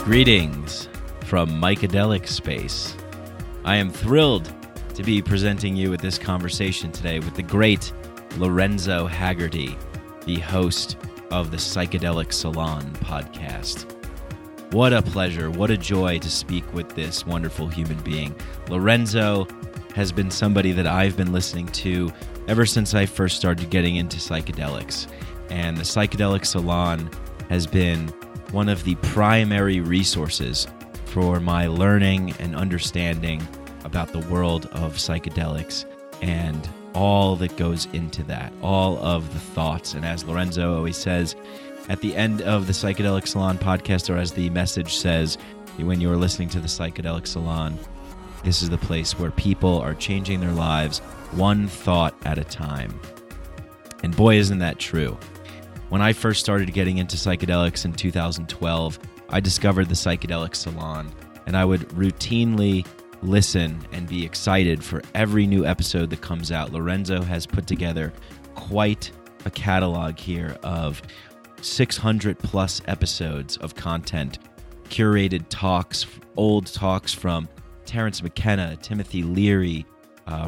Greetings from Mychedelic Space. I am thrilled to be presenting you with this conversation today with the great Lorenzo Hagerty, the host of the Psychedelic Salon podcast. What a pleasure, what a joy to speak with this wonderful human being. Lorenzo has been somebody that I've been listening to ever since I first started getting into psychedelics. And the Psychedelic Salon has been one of the primary resources for my learning and understanding about the world of psychedelics and all that goes into that, all of the thoughts. And as Lorenzo always says, at the end of the Psychedelic Salon podcast, or as the message says, when you're listening to the Psychedelic Salon, this is the place where people are changing their lives one thought at a time. And boy, isn't that true. When I first started getting into psychedelics in 2012, I discovered the Psychedelic Salon, and I would routinely listen and be excited for every new episode that comes out. Lorenzo has put together quite a catalog here of 600 plus episodes of content, curated talks, old talks from Terence McKenna, Timothy Leary,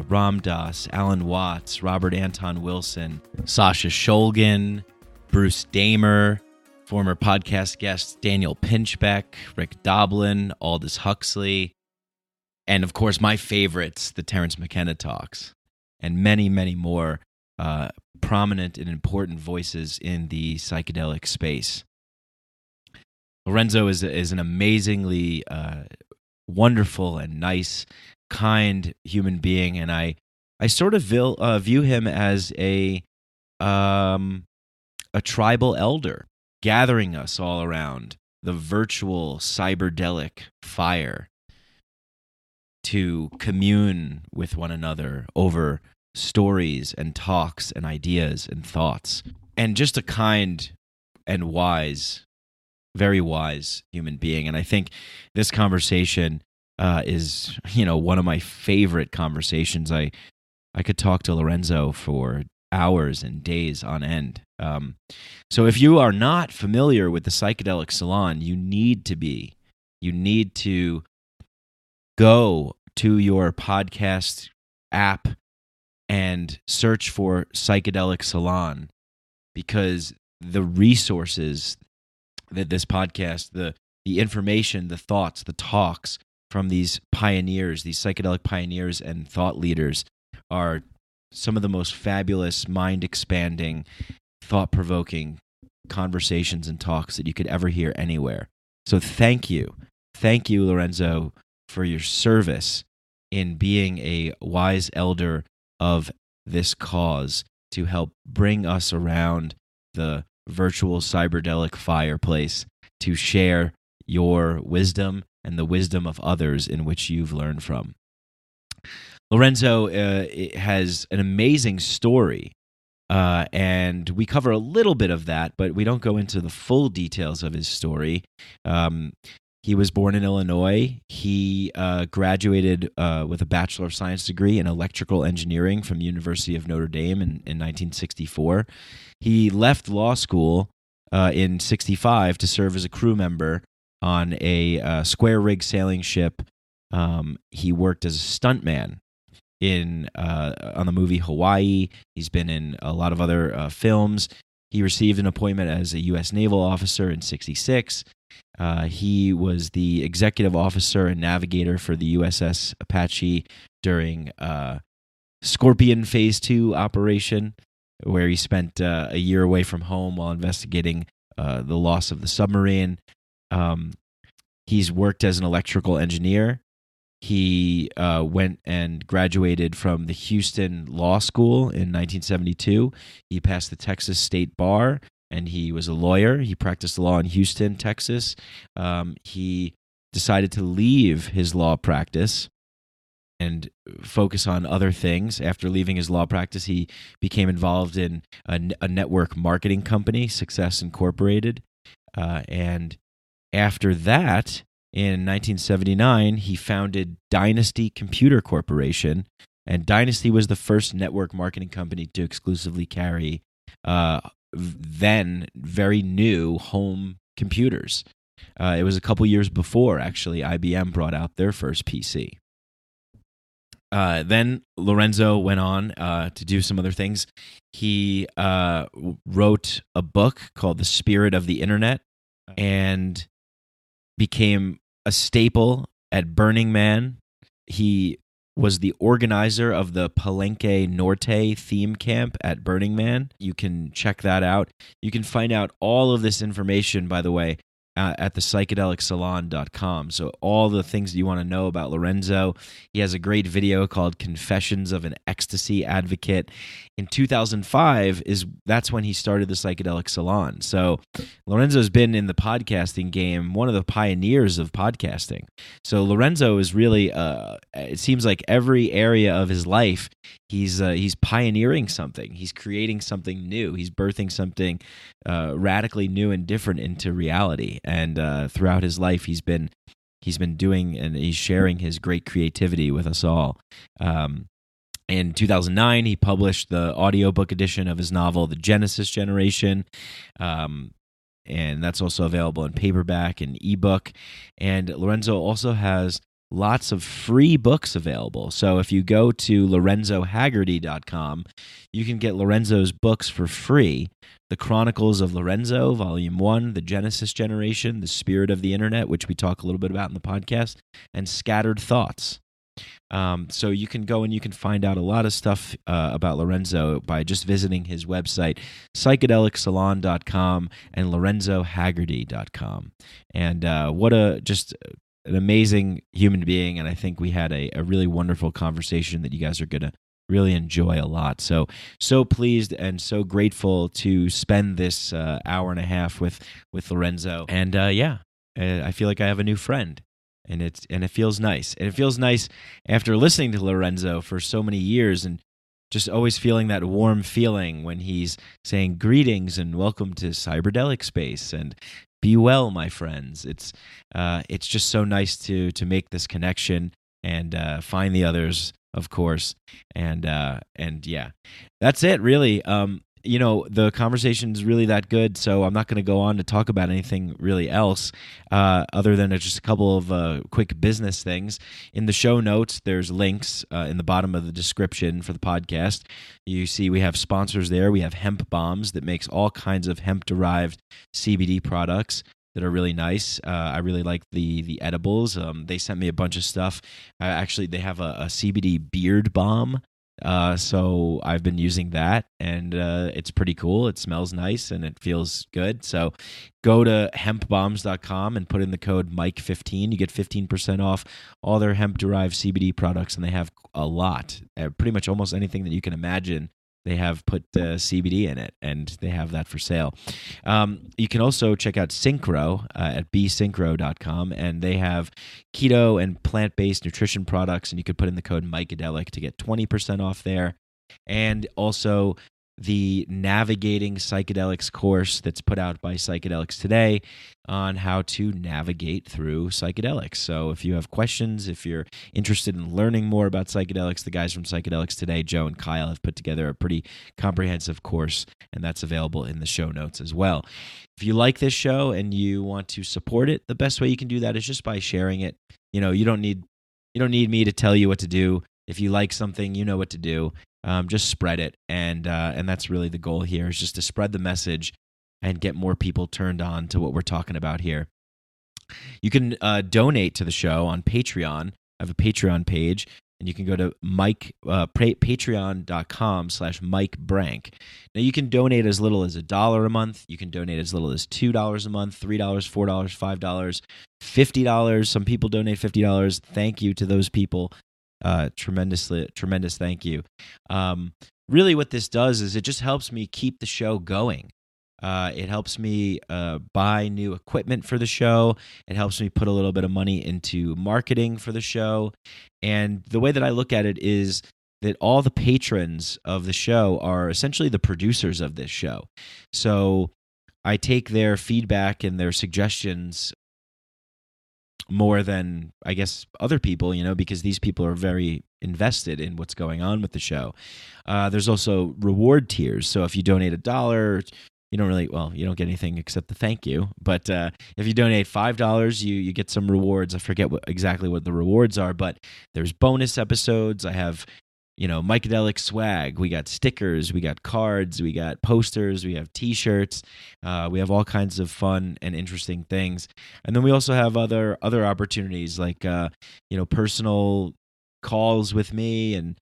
Ram Dass, Alan Watts, Robert Anton Wilson, Sasha Shulgin, Bruce Damer, former podcast guests Daniel Pinchbeck, Rick Doblin, Aldous Huxley, and of course my favorites, the Terence McKenna talks, and many, many more prominent and important voices in the psychedelic space. Lorenzo is an amazingly wonderful and nice, kind human being, and I sort of view him as a tribal elder, gathering us all around the virtual cyberdelic fire to commune with one another over stories and talks and ideas and thoughts. And just a kind and wise, very wise human being. And I think this conversation is, one of my favorite conversations. I could talk to Lorenzo for hours and days on end. So if you are not familiar with the Psychedelic Salon, you need to be. You need to go to your podcast app and search for Psychedelic Salon, because the resources that this podcast, the information, the thoughts, the talks from these pioneers, these psychedelic pioneers and thought leaders are some of the most fabulous, mind-expanding, thought-provoking conversations and talks that you could ever hear anywhere. So thank you. Thank you, Lorenzo, for your service in being a wise elder of this cause to help bring us around the virtual cyberdelic fireplace to share your wisdom and the wisdom of others in which you've learned from. Lorenzo has an amazing story, and we cover a little bit of that, but we don't go into the full details of his story. He was born in Illinois. He graduated with a Bachelor of Science degree in electrical engineering from the University of Notre Dame in 1964. He left law school in 1965 to serve as a crew member on a square rig sailing ship. He worked as a stuntman on the movie Hawaii. He's been in a lot of other films. He received an appointment as a U.S. Naval officer in 1966. He was the executive officer and navigator for the USS Apache during Scorpion Phase 2 operation, where he spent a year away from home while investigating the loss of the submarine. He's worked as an electrical engineer. He went and graduated from the Houston Law School in 1972. He passed the Texas State Bar, and he was a lawyer. He practiced law in Houston, Texas. He decided to leave his law practice and focus on other things. After leaving his law practice, he became involved in a network marketing company, Success Incorporated. And after that, in 1979, he founded Dynasty Computer Corporation, and Dynasty was the first network marketing company to exclusively carry then very new home computers. It was a couple years before, actually, IBM brought out their first PC. Then Lorenzo went on to do some other things. He wrote a book called The Spirit of the Internet and became a staple at Burning Man. He was the organizer of the Palenque Norte theme camp at Burning Man. You can check that out. You can find out all of this information, by the way, at the psychedelicsalon.com. So all the things that you want to know about Lorenzo. He has a great video called Confessions of an Ecstasy Advocate. In 2005, that's when he started the Psychedelic Salon. So Lorenzo's been in the podcasting game, one of the pioneers of podcasting. So Lorenzo is really, it seems like every area of his life, he's pioneering something. He's creating something new. He's birthing something radically new and different into reality. And throughout his life, he's been doing, and he's sharing his great creativity with us all. In 2009, he published the audiobook edition of his novel, The Genesis Generation, and that's also available in paperback and ebook. And Lorenzo also has lots of free books available. So if you go to lorenzohagerty.com, you can get Lorenzo's books for free. The Chronicles of Lorenzo, Volume 1, The Genesis Generation, The Spirit of the Internet, which we talk a little bit about in the podcast, and Scattered Thoughts. So you can go and you can find out a lot of stuff about Lorenzo by just visiting his website, psychedelicsalon.com and lorenzohagerty.com. And what an amazing human being, and I think we had a really wonderful conversation that you guys are going to really enjoy a lot. So pleased and so grateful to spend this hour and a half with Lorenzo. And I feel like I have a new friend. And it feels nice. And it feels nice after listening to Lorenzo for so many years and just always feeling that warm feeling when he's saying greetings and welcome to Cyberdelic Space and be well, my friends. It's just so nice to make this connection and find the others, of course. And yeah, that's it, really. The conversation's really that good, so I'm not going to go on to talk about anything really else other than just a couple of quick business things. In the show notes, there's links in the bottom of the description for the podcast. You see we have sponsors there. We have Hemp Bombs that makes all kinds of hemp-derived CBD products that are really nice. I really like the edibles. They sent me a bunch of stuff. Actually, they have a CBD beard balm. So I've been using that, and it's pretty cool. It smells nice, and it feels good. So go to hempbombs.com and put in the code Mike15. You get 15% off all their hemp-derived CBD products, and they have a lot. Pretty much almost anything that you can imagine, they have put CBD in it, and they have that for sale. You can also check out Synchro at bsynchro.com, and they have keto and plant-based nutrition products, and you could put in the code Mycadelic to get 20% off there. And also the Navigating Psychedelics course that's put out by Psychedelics Today on how to navigate through psychedelics. So if you have questions, if you're interested in learning more about psychedelics, the guys from Psychedelics Today, Joe and Kyle, have put together a pretty comprehensive course, and that's available in the show notes as well. If you like this show and you want to support it, the best way you can do that is just by sharing it. You don't need me to tell you what to do. If you like something, you know what to do. Just spread it, and that's really the goal here, is just to spread the message and get more people turned on to what we're talking about here. You can donate to the show on Patreon. I have a Patreon page, and you can go to patreon.com/MikeBrank. Now, you can donate as little as $1 a month. You can donate as little as $2 a month, $3, $4, $5, $50. Some people donate $50. Thank you to those people. Tremendous thank you. Really what this does is it just helps me keep the show going. It helps me buy new equipment for the show. It helps me put a little bit of money into marketing for the show. And the way that I look at it is that all the patrons of the show are essentially the producers of this show. So I take their feedback and their suggestions more than, I guess, other people, because these people are very invested in what's going on with the show. There's also reward tiers. So if you donate $1, you don't really, well, you don't get anything except the thank you. But if you donate $5, you get some rewards. I forget exactly what the rewards are, but there's bonus episodes. I have, Mycadelic swag. We got stickers, we got cards, we got posters, we have T-shirts. We have all kinds of fun and interesting things. And then we also have other opportunities like, personal calls with me and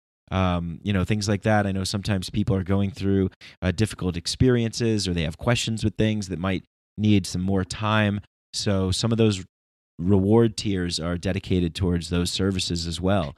things like that. I know sometimes people are going through difficult experiences, or they have questions with things that might need some more time. So some of those reward tiers are dedicated towards those services as well.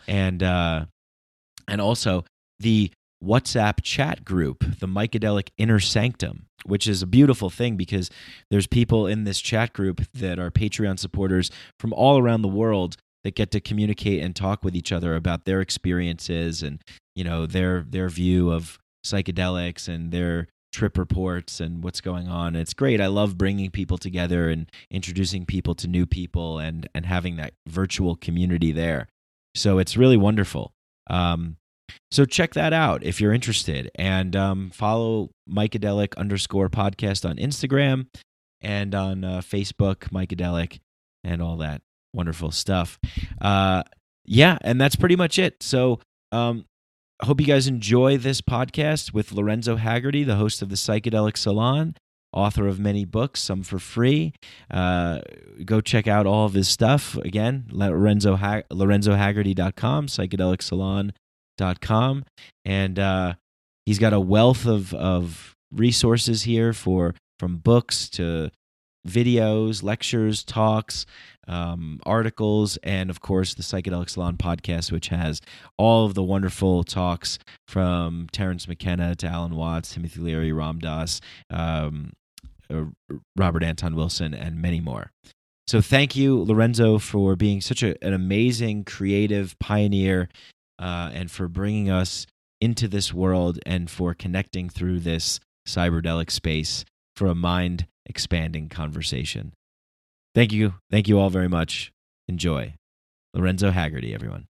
And also the WhatsApp chat group, the Mycadelic Inner Sanctum, which is a beautiful thing because there's people in this chat group that are Patreon supporters from all around the world that get to communicate and talk with each other about their experiences and, their view of psychedelics and their trip reports and what's going on. It's great. I love bringing people together and introducing people to new people and having that virtual community there. So it's really wonderful. So check that out if you're interested, and follow Mycadelic_podcast on Instagram and on Facebook, Mycadelic, and all that wonderful stuff. And that's pretty much it. So I hope you guys enjoy this podcast with Lorenzo Hagerty, the host of the Psychedelic Salon, author of many books, some for free. Go check out all of his stuff. Again, LorenzoHagerty.com, psychedelicsalon.com. And he's got a wealth of resources here from books to videos, lectures, talks, articles, and of course the Psychedelic Salon podcast, which has all of the wonderful talks from Terence McKenna to Alan Watts, Timothy Leary, Ram Dass, Robert Anton Wilson, and many more. So thank you, Lorenzo, for being such an amazing, creative pioneer, and for bringing us into this world and for connecting through this cyberdelic space for a mind-expanding conversation. Thank you. Thank you all very much. Enjoy. Lorenzo Hagerty, everyone.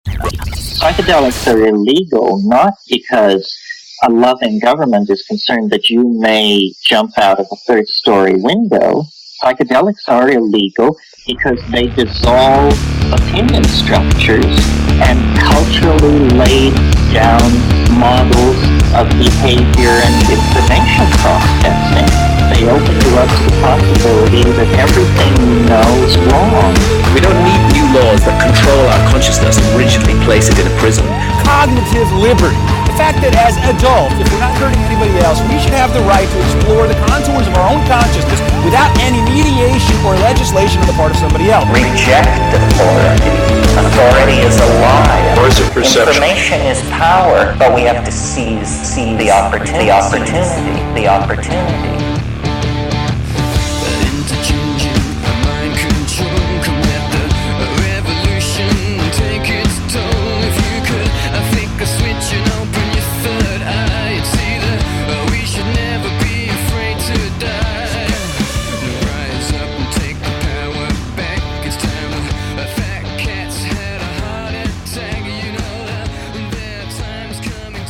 Psychedelics are illegal not because a loving government is concerned that you may jump out of a third-story window. Psychedelics are illegal because they dissolve opinion structures and culturally laid down models of behavior and information processing. They open you up to the possibility that everything you know is wrong. We don't need new laws that control our consciousness and rigidly place it in a prison. Cognitive liberty. The fact that as adults, if we're not hurting anybody else, we should have the right to explore the contours of our own consciousness without any mediation or legislation on the part of somebody else. Reject authority. Authority is a lie. Or is it perception? Information is power, but we have to seize the opportunity. The opportunity.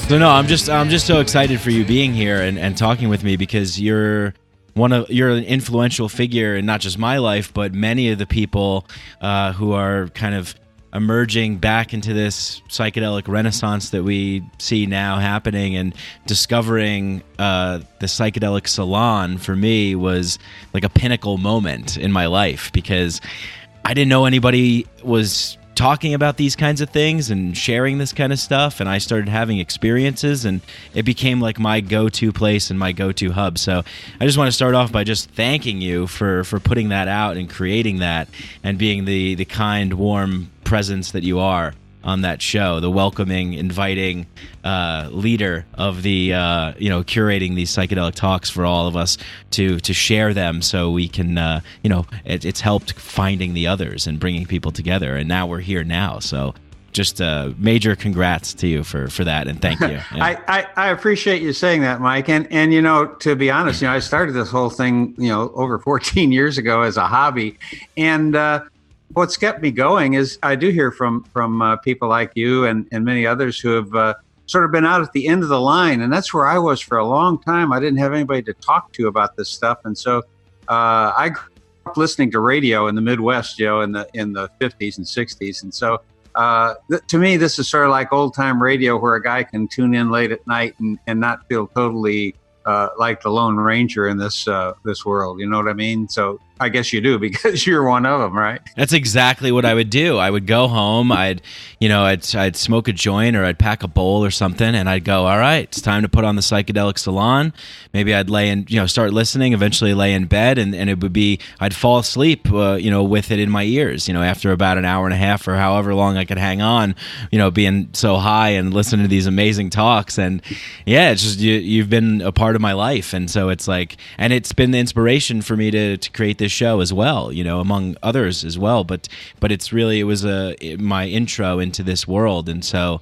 So no, I'm just so excited for you being here and talking with me, because you're an influential figure in not just my life, but many of the people who are kind of emerging back into this psychedelic renaissance that we see now happening. And discovering the Psychedelic Salon for me was like a pinnacle moment in my life, because I didn't know anybody was talking about these kinds of things and sharing this kind of stuff, and I started having experiences, and it became like my go-to place and my go-to hub. So I just want to start off by just thanking you for putting that out and creating that and being the kind, warm presence that you are on that show, the welcoming, inviting leader of the curating these psychedelic talks for all of us to share them, so we can it's helped finding the others and bringing people together, and now we're here now. So just major congrats to you for that, and thank you. Yeah. I appreciate you saying that, Mike. And to be honest, I started this whole thing over 14 years ago as a hobby, and what's kept me going is I do hear from people like you and many others who have sort of been out at the end of the line. And that's where I was for a long time. I didn't have anybody to talk to about this stuff. And so I grew up listening to radio in the Midwest, in the 50s and 60s. And so to me, this is sort of like old time radio, where a guy can tune in late at night and not feel totally like the Lone Ranger in this world. You know what I mean? So I guess you do, because you're one of them, right? That's exactly what I would do. I would go home, I'd smoke a joint, or I'd pack a bowl or something, and I'd go, all right, it's time to put on the Psychedelic Salon. Maybe I'd lay in, start listening, eventually lay in bed, and it would be, I'd fall asleep, with it in my ears, after about an hour and a half or however long I could hang on, being so high and listening to these amazing talks. And yeah, it's just, you've been a part of my life. And so it's like, and it's been the inspiration for me to create this show as well, among others as well. But it was my intro into this world. And so,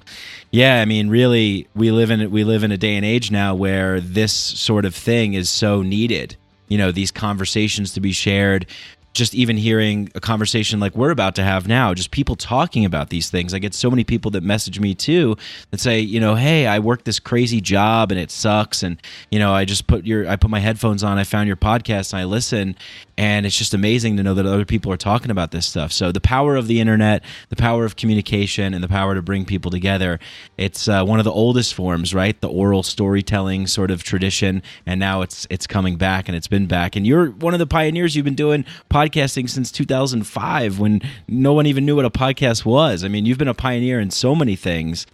yeah, I mean, really, we live in a day and age now where this sort of thing is so needed. These conversations to be shared. Just even hearing a conversation like we're about to have now, just people talking about these things. I get so many people that message me too that say, hey, I work this crazy job and it sucks, and I just put my headphones on, I found your podcast and I listen, and it's just amazing to know that other people are talking about this stuff. So the power of the internet, the power of communication, and the power to bring people together, it's one of the oldest forms, right? The oral storytelling sort of tradition, and now it's coming back, and it's been back. And you're one of the pioneers. You've been doing podcasting since 2005, when no one even knew what a podcast was. I mean, you've been a pioneer in so many things.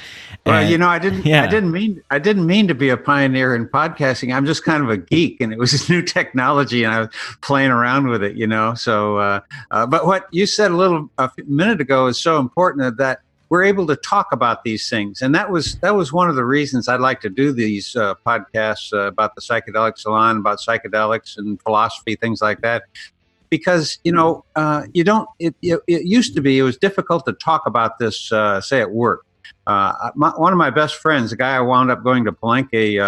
Well, I didn't mean to be a pioneer in podcasting. I'm just kind of a geek, and it was a new technology, and I was playing around with it, So, but what you said a minute ago is so important, that we're able to talk about these things, and that was one of the reasons I'd like to do these podcasts about the Psychedelic Salon, about psychedelics and philosophy, things like that. Because it used to be, it was difficult to talk about this, say at work. One of my best friends, the guy I wound up going to Palenque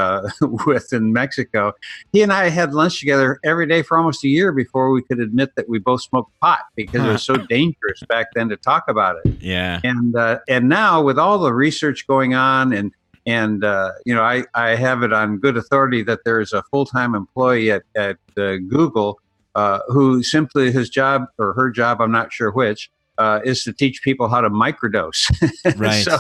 with in Mexico, he and I had lunch together every day for almost a year before we could admit that we both smoked pot, because it was so dangerous back then to talk about it. Yeah. And now, with all the research going on, and I have it on good authority that there is a full-time employee at Google who simply, his job or her job, I'm not sure which, is to teach people how to microdose. Right. So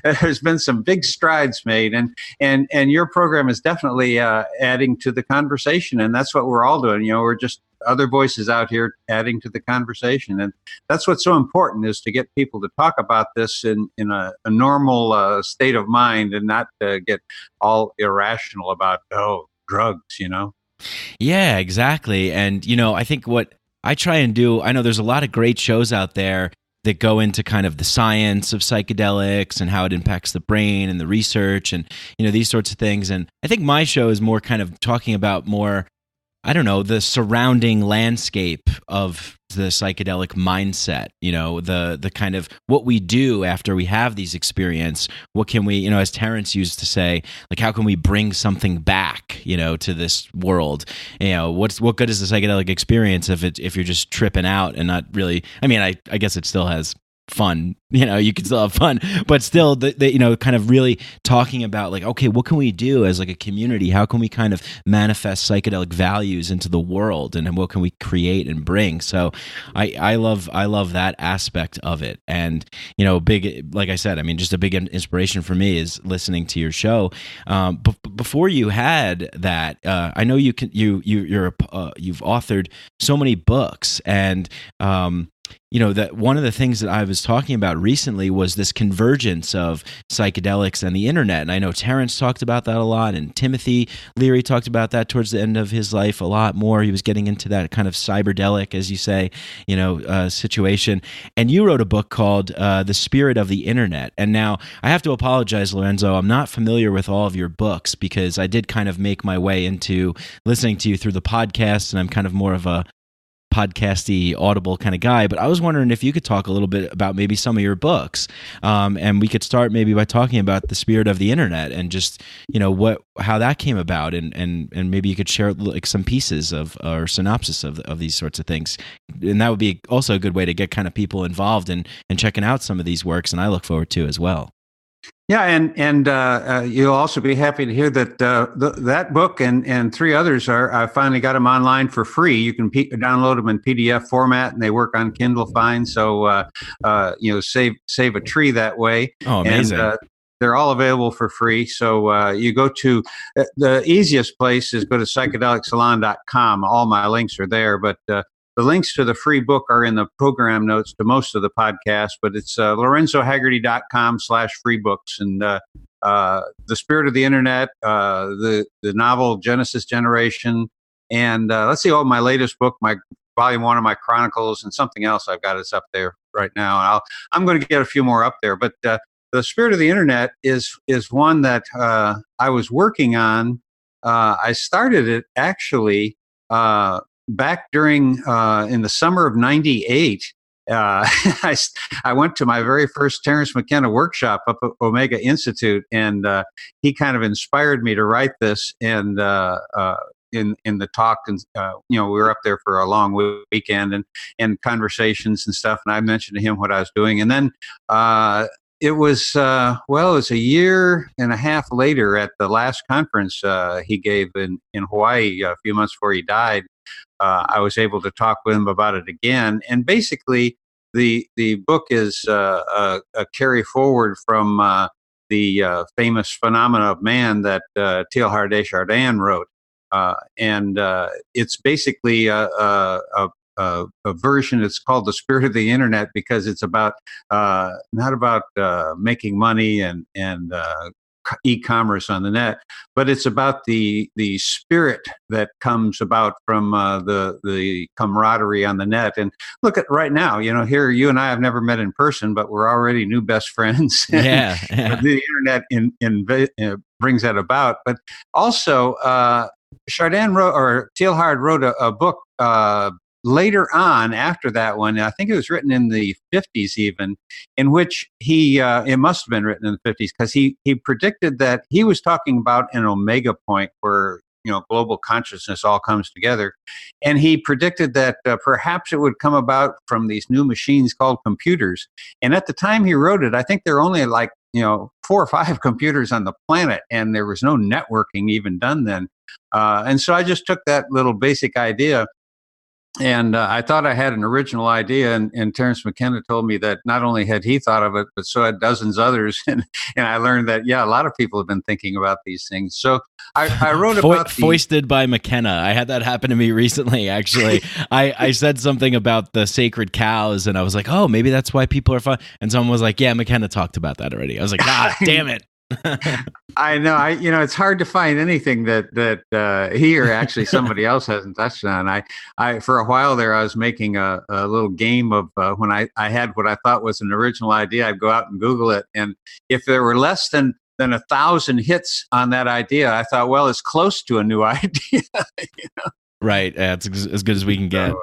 there's been some big strides made, and your program is definitely adding to the conversation, and that's what we're all doing. We're just other voices out here adding to the conversation, and that's what's so important, is to get people to talk about this in a normal state of mind, and not get all irrational about drugs. Yeah, exactly. And, I think what I try and do, I know there's a lot of great shows out there that go into kind of the science of psychedelics and how it impacts the brain and the research and, these sorts of things. And I think my show is more kind of talking about more, I don't know, the surrounding landscape of the psychedelic mindset, the kind of what we do after we have these experiences. What can we, as Terence used to say, like, how can we bring something back, to this world? What good is the psychedelic experience if you're just tripping out and not really, I mean, I guess it still has fun, you can still have fun, but still the kind of really talking about, like, okay, what can we do as like a community? How can we kind of manifest psychedelic values into the world, and what can we create and bring? So I love that aspect of it. And big, like I said, I mean, just a big inspiration for me is listening to your show. But before you had that, I know you've authored so many books, and that one of the things that I was talking about recently was this convergence of psychedelics and the internet. And I know Terence talked about that a lot, and Timothy Leary talked about that towards the end of his life a lot more. He was getting into that kind of cyberdelic, as you say, situation. And you wrote a book called The Spirit of the Internet. And now I have to apologize, Lorenzo, I'm not familiar with all of your books, because I did kind of make my way into listening to you through the podcast, and I'm kind of more of a podcasty, audible kind of guy. But I was wondering if you could talk a little bit about maybe some of your books, and we could start maybe by talking about The Spirit of the Internet, and just how that came about, and maybe you could share like some pieces of or synopsis of these sorts of things, and that would be also a good way to get kind of people involved in checking out some of these works, and I look forward to as well. Yeah, and you'll also be happy to hear that that book and three others I finally got them online for free. You can download them in PDF format, and they work on Kindle fine. So save a tree that way. Oh, amazing! And, they're all available for free. So you go to the easiest place is go to psychedelicsalon.com. All my links are there, but the links to the free book are in the program notes to most of the podcasts, but it's lorenzohagerty.com/free books. And The Spirit of the Internet, the novel Genesis Generation, and let's see, my latest book, my volume 1 of my Chronicles, and something else I've got is up there right now. I'm going to get a few more up there, but The Spirit of the Internet is one that I was working on. I started it actually back during in the summer of '98. I went to my very first Terence McKenna workshop up at Omega Institute, and he kind of inspired me to write this. And in the talk, and we were up there for a long weekend and conversations and stuff. And I mentioned to him what I was doing, and then it was it was a year and a half later at the last conference he gave in Hawaii a few months before he died. I was able to talk with him about it again, and basically the book is a carry forward from the famous Phenomena of Man that Teilhard de Chardin wrote, and it's basically a version. It's called The Spirit of the Internet because it's about not about making money and e-commerce on the net, but it's about the spirit that comes about from the camaraderie on the net. And look at right now, here you and I have never met in person, but we're already new best friends. Yeah. The internet brings that about. But also, Teilhard wrote a book later on after that one. I think it was written in the 50s even, in which it must have been written in the 50s, because he predicted that he was talking about an omega point where global consciousness all comes together, and he predicted that perhaps it would come about from these new machines called computers. And at the time he wrote it, I think there were only 4 or 5 computers on the planet, and there was no networking even done then. And so I just took that little basic idea, and I thought I had an original idea, and Terence McKenna told me that not only had he thought of it, but so had dozens others. And I learned that, a lot of people have been thinking about these things. So I wrote about Foisted by McKenna. I had that happen to me recently, actually. I said something about the sacred cows, and I was like, oh, maybe that's why people are fun. And someone was like, yeah, McKenna talked about that already. I was like, God damn it. I know. It's hard to find anything that he or actually somebody else hasn't touched on. I for a while there, I was making a little game of when I had what I thought was an original idea. I'd go out and Google it, and if there were less than 1,000 hits on that idea, I thought, well, it's close to a new idea. Right. It's as good as we can get.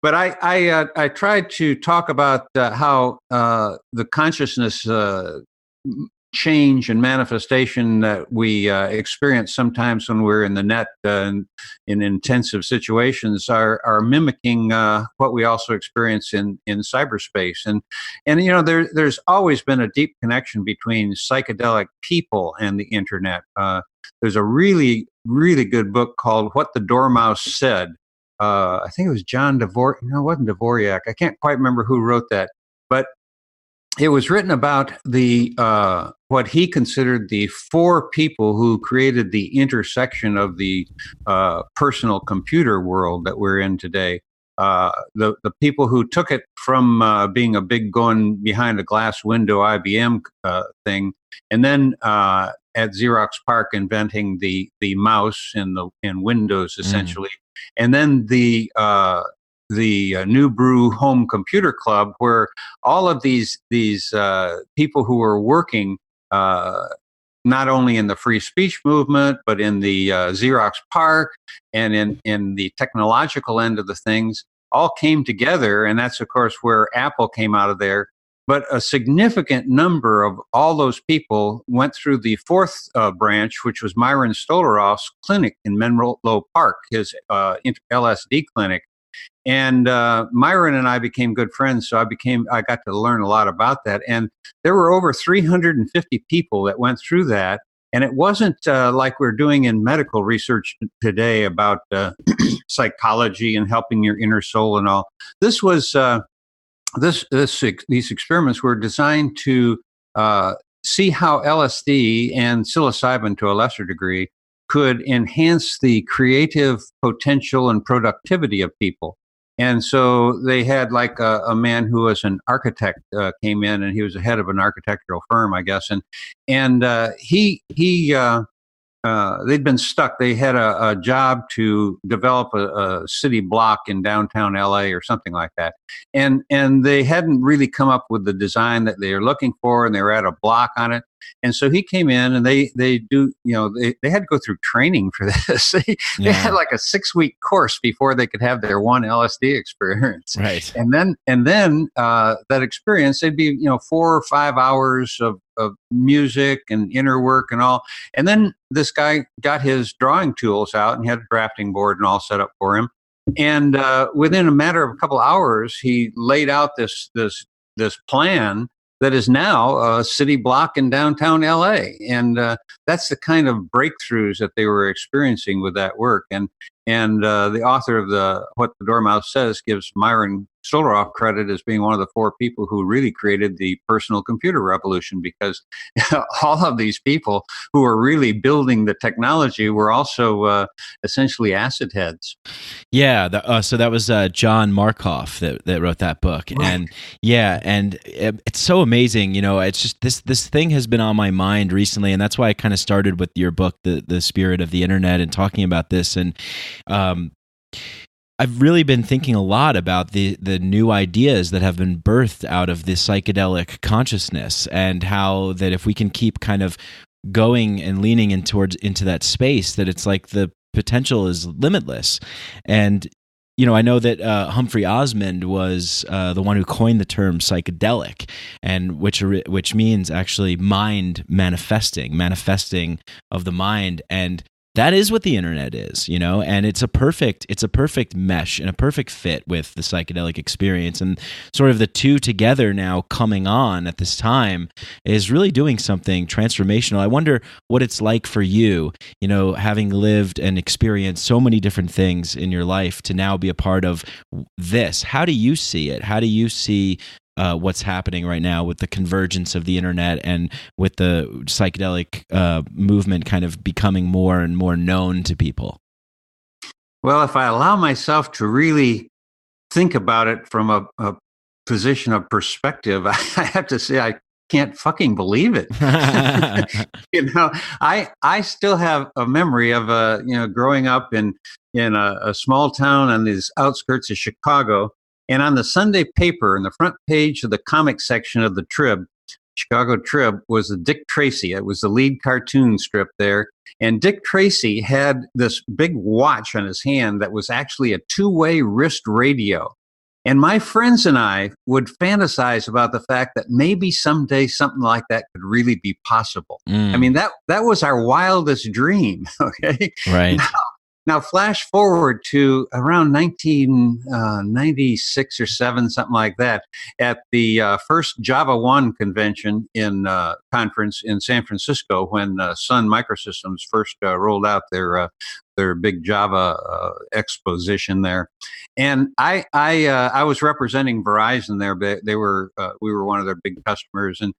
But I tried to talk about how the consciousness change and manifestation that we experience sometimes when we're in the net in intensive situations are mimicking what we also experience in cyberspace. And there's always been a deep connection between psychedelic people and the internet. There's a really, really good book called What the Dormouse Said. I think it was John Dvorak. No, it wasn't Dvorak. I can't quite remember who wrote that, but it was written about the what he considered the 4 people who created the intersection of the personal computer world that we're in today. The people who took it from being a big going behind a glass window IBM thing, and then at Xerox PARC inventing the mouse in Windows essentially, and then the New Brew Home Computer Club, where all of these people who were working not only in the free speech movement, but in the Xerox PARC and in the technological end of the things, all came together. And that's, of course, where Apple came out of there. But a significant number of all those people went through the 4th branch, which was Myron Stolaroff's clinic in Menlo Park, his LSD clinic. And Myron and I became good friends, so I got to learn a lot about that. And there were over 350 people that went through that. And it wasn't like we're doing in medical research today about psychology and helping your inner soul and all. This was these experiments were designed to see how LSD and psilocybin, to a lesser degree, could enhance the creative potential and productivity of people. And so they had like a man who was an architect came in, and he was the head of an architectural firm, I guess. And they'd been stuck. They had a job to develop a city block in downtown LA or something like that. And they hadn't really come up with the design that they were looking for, and they were at a block on it. And so he came in, and they had to go through training for this. They had like a 6-week course before they could have their one LSD experience. Right. And then that experience, they'd be 4 or 5 hours of music and inner work and all. And then this guy got his drawing tools out, and he had a drafting board and all set up for him. And within a matter of a couple hours, he laid out this plan that is now a city block in downtown LA. And that's the kind of breakthroughs that they were experiencing with that work. And the author of What the Dormouse Says gives Myron Stolaroff credit as being one of the 4 people who really created the personal computer revolution, because all of these people who were really building the technology were also essentially acid heads. Yeah. So that was John Markoff that wrote that book. Right. And it's so amazing. It's just this thing has been on my mind recently. And that's why I kind of started with your book, The Spirit of the Internet, and talking about this. And I've really been thinking a lot about the new ideas that have been birthed out of the psychedelic consciousness, and how that if we can keep kind of going and leaning into that space, that it's like the potential is limitless. And I know that Humphrey Osmond was the one who coined the term psychedelic, and which means actually mind manifesting of the mind. And that is what the internet is, and it's a perfect mesh and a perfect fit with the psychedelic experience. And sort of the two together now coming on at this time is really doing something transformational. I wonder what it's like for you, having lived and experienced so many different things in your life, to now be a part of this. How do you see it? How do you see what's happening right now with the convergence of the internet, and with the psychedelic movement kind of becoming more and more known to people? Well, if I allow myself to really think about it from a position of perspective, I have to say I can't fucking believe it. I still have a memory of growing up in a small town on the outskirts of Chicago. And on the Sunday paper, in the front page of the comic section of the Trib, Chicago Trib, was the Dick Tracy. It was the lead cartoon strip there. And Dick Tracy had this big watch on his hand that was actually a 2-way wrist radio. And my friends and I would fantasize about the fact that maybe someday something like that could really be possible. I mean, that was our wildest dream. Okay. Right. Now, flash forward to around 1996 or 7, something like that, at the first Java 1 convention conference in San Francisco, when Sun Microsystems first rolled out their big Java exposition there. And I was representing Verizon there, but we were one of their big customers, and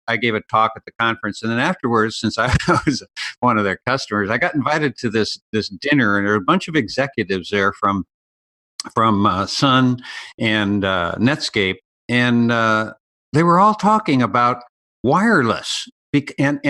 I gave a talk at the conference. And then afterwards, since I was one of their customers, I got invited to this dinner, and there were a bunch of executives there from Sun and Netscape, and they were all talking about wireless. And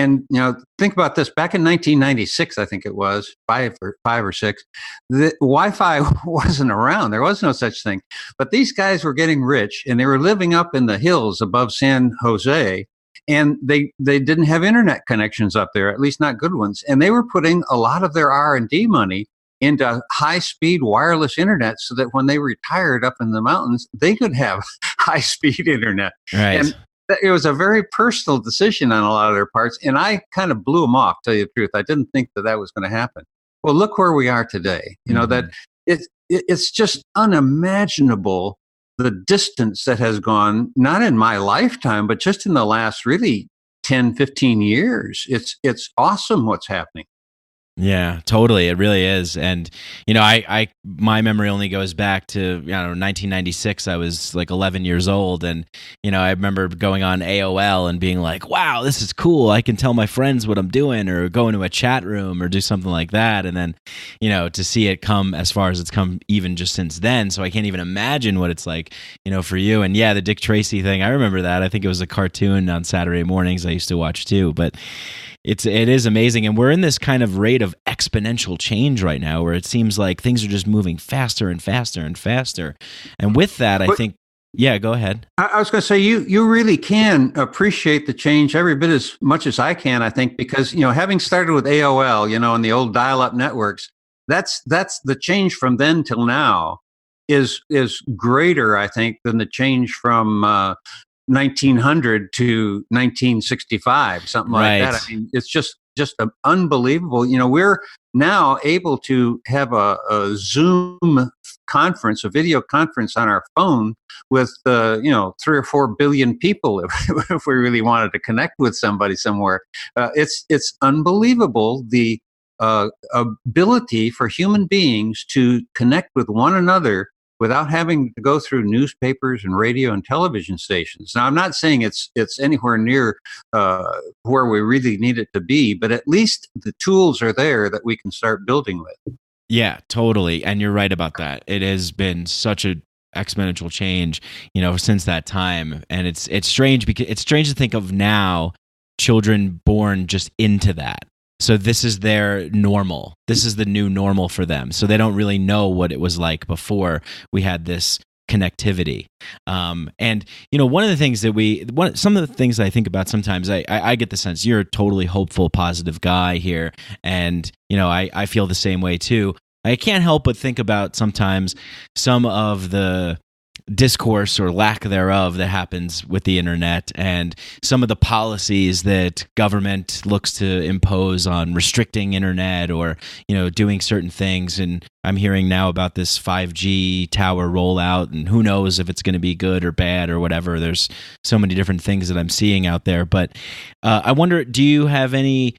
think about this. Back in 1996, I think it was 5 or 6, the Wi-Fi wasn't around. There was no such thing. But these guys were getting rich, and they were living up in the hills above San Jose, and they didn't have internet connections up there, at least not good ones. And they were putting a lot of their R&D money into high-speed wireless internet, so that when they retired up in the mountains, they could have high-speed internet. Right. And it was a very personal decision on a lot of their parts, and I kind of blew them off, to tell you the truth. I didn't think that was going to happen. Well, look where we are today. That it's just unimaginable the distance that has gone, not in my lifetime, but just in the last really 10, 15 years. It's awesome what's happening. Yeah, totally. It really is. And, I my memory only goes back to, 1996. I was like 11 years old. And, I remember going on AOL and being like, wow, this is cool. I can tell my friends what I'm doing, or go into a chat room or do something like that. And then, to see it come as far as it's come even just since then. So I can't even imagine what it's like, for you. And yeah, the Dick Tracy thing, I remember that. I think it was a cartoon on Saturday mornings I used to watch too. But it is amazing. And we're in this kind of rate of exponential change right now, where it seems like things are just moving faster and faster and faster. And with that, I think, yeah, go ahead. I was going to say, you really can appreciate the change every bit as much as I can, I think, because, having started with AOL, and the old dial-up networks, that's the change from then till now is greater, I think, than the change from 1900 to 1965, something like that. I mean, it's just unbelievable. We're now able to have a Zoom conference, a video conference on our phone with 3 or 4 billion people if we really wanted to connect with somebody somewhere. It's unbelievable, the ability for human beings to connect with one another without having to go through newspapers and radio and television stations. Now, I'm not saying it's anywhere near where we really need it to be, but at least the tools are there that we can start building with. Yeah, totally. And you're right about that. It has been such a exponential change, since that time. And it's strange, because it's strange to think of now children born just into that. So this is their normal. This is the new normal for them. So they don't really know what it was like before we had this connectivity. And one of the things that some of the things I think about sometimes, I get the sense you're a totally hopeful, positive guy here, and I feel the same way too. I can't help but think about sometimes some of the discourse or lack thereof that happens with the internet, and some of the policies that government looks to impose on restricting internet, or doing certain things. And I'm hearing now about this 5G tower rollout, and who knows if it's going to be good or bad or whatever. There's so many different things that I'm seeing out there. But I wonder, do you have any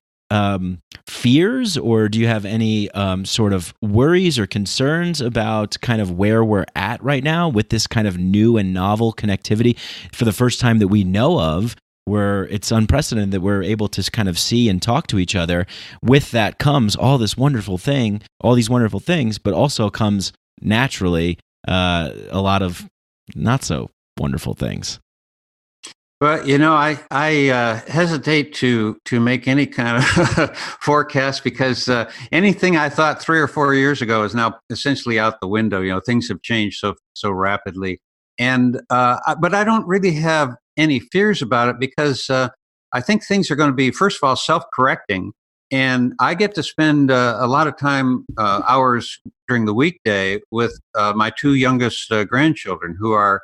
fears, or do you have any sort of worries or concerns about kind of where we're at right now with this kind of new and novel connectivity for the first time that we know of, where it's unprecedented that we're able to kind of see and talk to each other? With that comes all these wonderful things, but also comes naturally a lot of not so wonderful things. Well, I hesitate to make any kind of forecast, because anything I thought 3 or 4 years ago is now essentially out the window. Things have changed so rapidly, and but I don't really have any fears about it, because I think things are going to be, first of all, self-correcting, and I get to spend a lot of time, hours during the weekday with my 2 youngest grandchildren, who are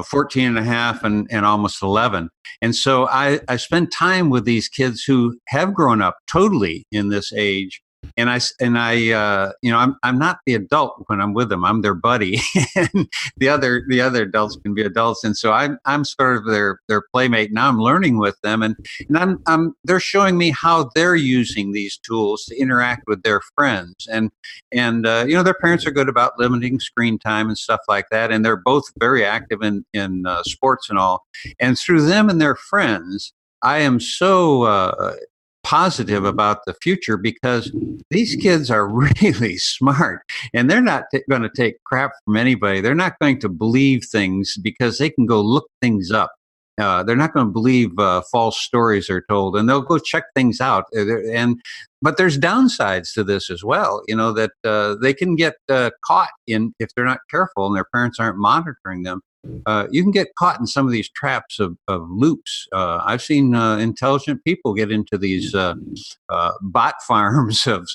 14 and a half and almost 11. And so I spend time with these kids who have grown up totally in this age. And I'm not the adult when I'm with them. I'm their buddy, and the other adults can be adults. And so I'm sort of their playmate. Now I'm learning with them, and they're showing me how they're using these tools to interact with their friends. And their parents are good about limiting screen time and stuff like that. And they're both very active in sports and all. And through them and their friends, I am so positive about the future, because these kids are really smart, and they're not going to take crap from anybody. They're not going to believe things because they can go look things up. They're not going to believe false stories are told, and they'll go check things out. But there's downsides to this as well, that they can get caught in, if they're not careful and their parents aren't monitoring them. You can get caught in some of these traps of loops. I've seen intelligent people get into these bot farms of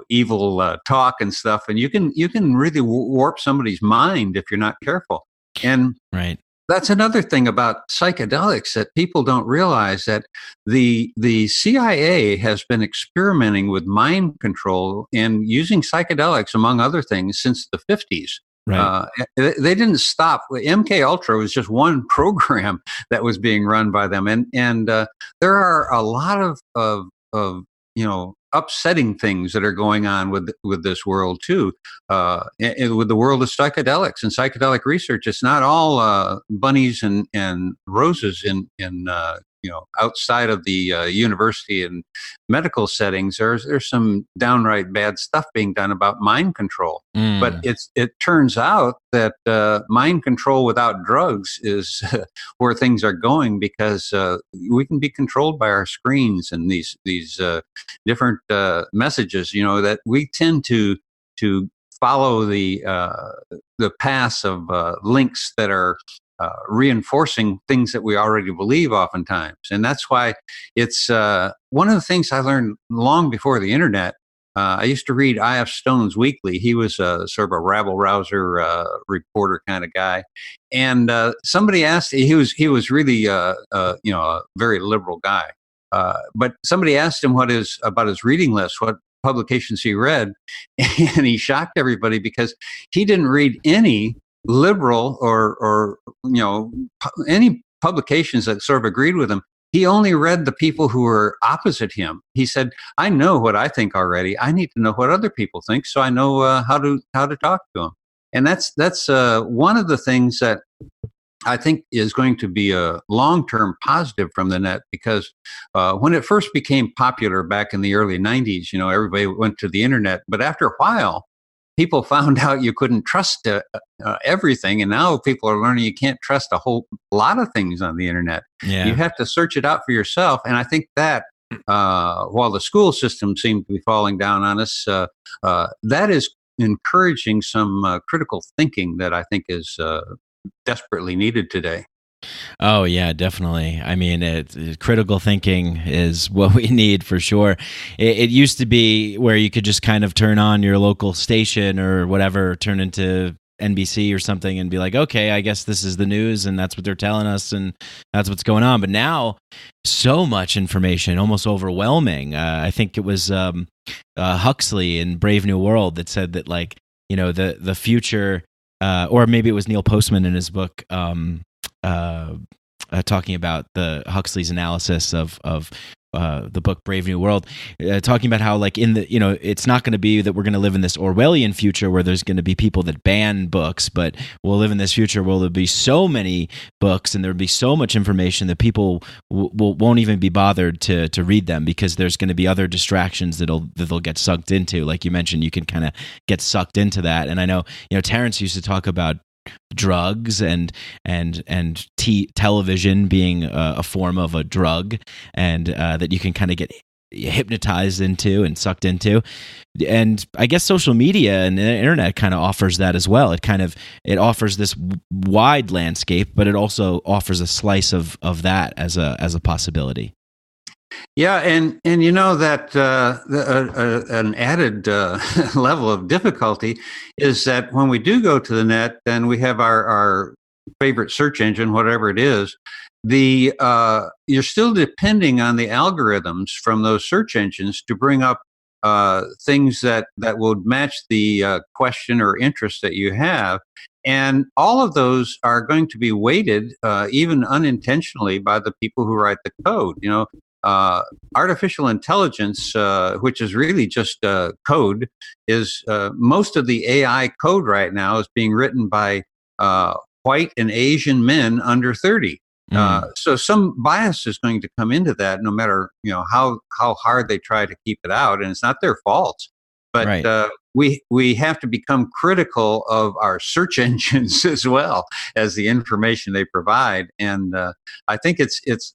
evil talk and stuff, and you can really warp somebody's mind if you're not careful. And right. That's another thing about psychedelics that people don't realize, that the CIA has been experimenting with mind control and using psychedelics, among other things, since the 50s. Right. They didn't stop. MK Ultra was just one program that was being run by them, and there are a lot of upsetting things that are going on with this world too, and with the world of psychedelics and psychedelic research. It's not all bunnies and roses in outside of the university and medical settings. There's some downright bad stuff being done about mind control. But it turns out that mind control without drugs is where things are going, because we can be controlled by our screens and these different messages. That we tend to follow the paths of links that are reinforcing things that we already believe oftentimes. And that's why it's one of the things I learned long before the internet. I used to read I.F. Stone's Weekly. He was sort of a rabble-rouser reporter kind of guy. And somebody asked, he was really a very liberal guy. But somebody asked him about his reading list, what publications he read, and he shocked everybody because he didn't read any liberal or any publications that sort of agreed with him. He only read the people who were opposite him. He said, "I know what I think already. I need to know what other people think, so I know how to talk to them." And that's one of the things that I think is going to be a long-term positive from the net, because when it first became popular back in the early 90s, everybody went to the internet. But after a while, people found out you couldn't trust everything. And now people are learning you can't trust a whole lot of things on the internet. Yeah. You have to search it out for yourself. And I think that while the school system seems to be falling down on us, that is encouraging some critical thinking that I think is desperately needed today. Oh yeah, definitely. I mean, critical thinking is what we need for sure. It used to be where you could just kind of turn on your local station or whatever, turn into NBC or something and be like, okay, I guess this is the news and that's what they're telling us and that's what's going on. But now, so much information, almost overwhelming. I think it was Huxley in Brave New World that said that, like, the future, or maybe it was Neil Postman in his book, talking about the Huxley's analysis of the book Brave New World, talking about how, like, it's not going to be that we're going to live in this Orwellian future where there's going to be people that ban books, but we'll live in this future where there'll be so many books and there'll be so much information that people won't even be bothered to read them, because there's going to be other distractions that they'll get sucked into. Like you mentioned, you can kind of get sucked into that. And I know, Terence used to talk about drugs and television being a form of a drug, and that you can kind of get hypnotized into and sucked into. And I guess social media and the internet kind of offers that as well. It offers this wide landscape, but it also offers a slice of that as a possibility. Yeah, and that an added level of difficulty is that when we do go to the net, then we have our favorite search engine, whatever it is. You're still depending on the algorithms from those search engines to bring up things that would match the question or interest that you have. And all of those are going to be weighted, even unintentionally, by the people who write the code. Artificial intelligence, which is really just code, is most of the AI code right now is being written by white and Asian men under 30. So some bias is going to come into that, no matter how hard they try to keep it out, and it's not their fault. But right. We have to become critical of our search engines as well as the information they provide, and I think it's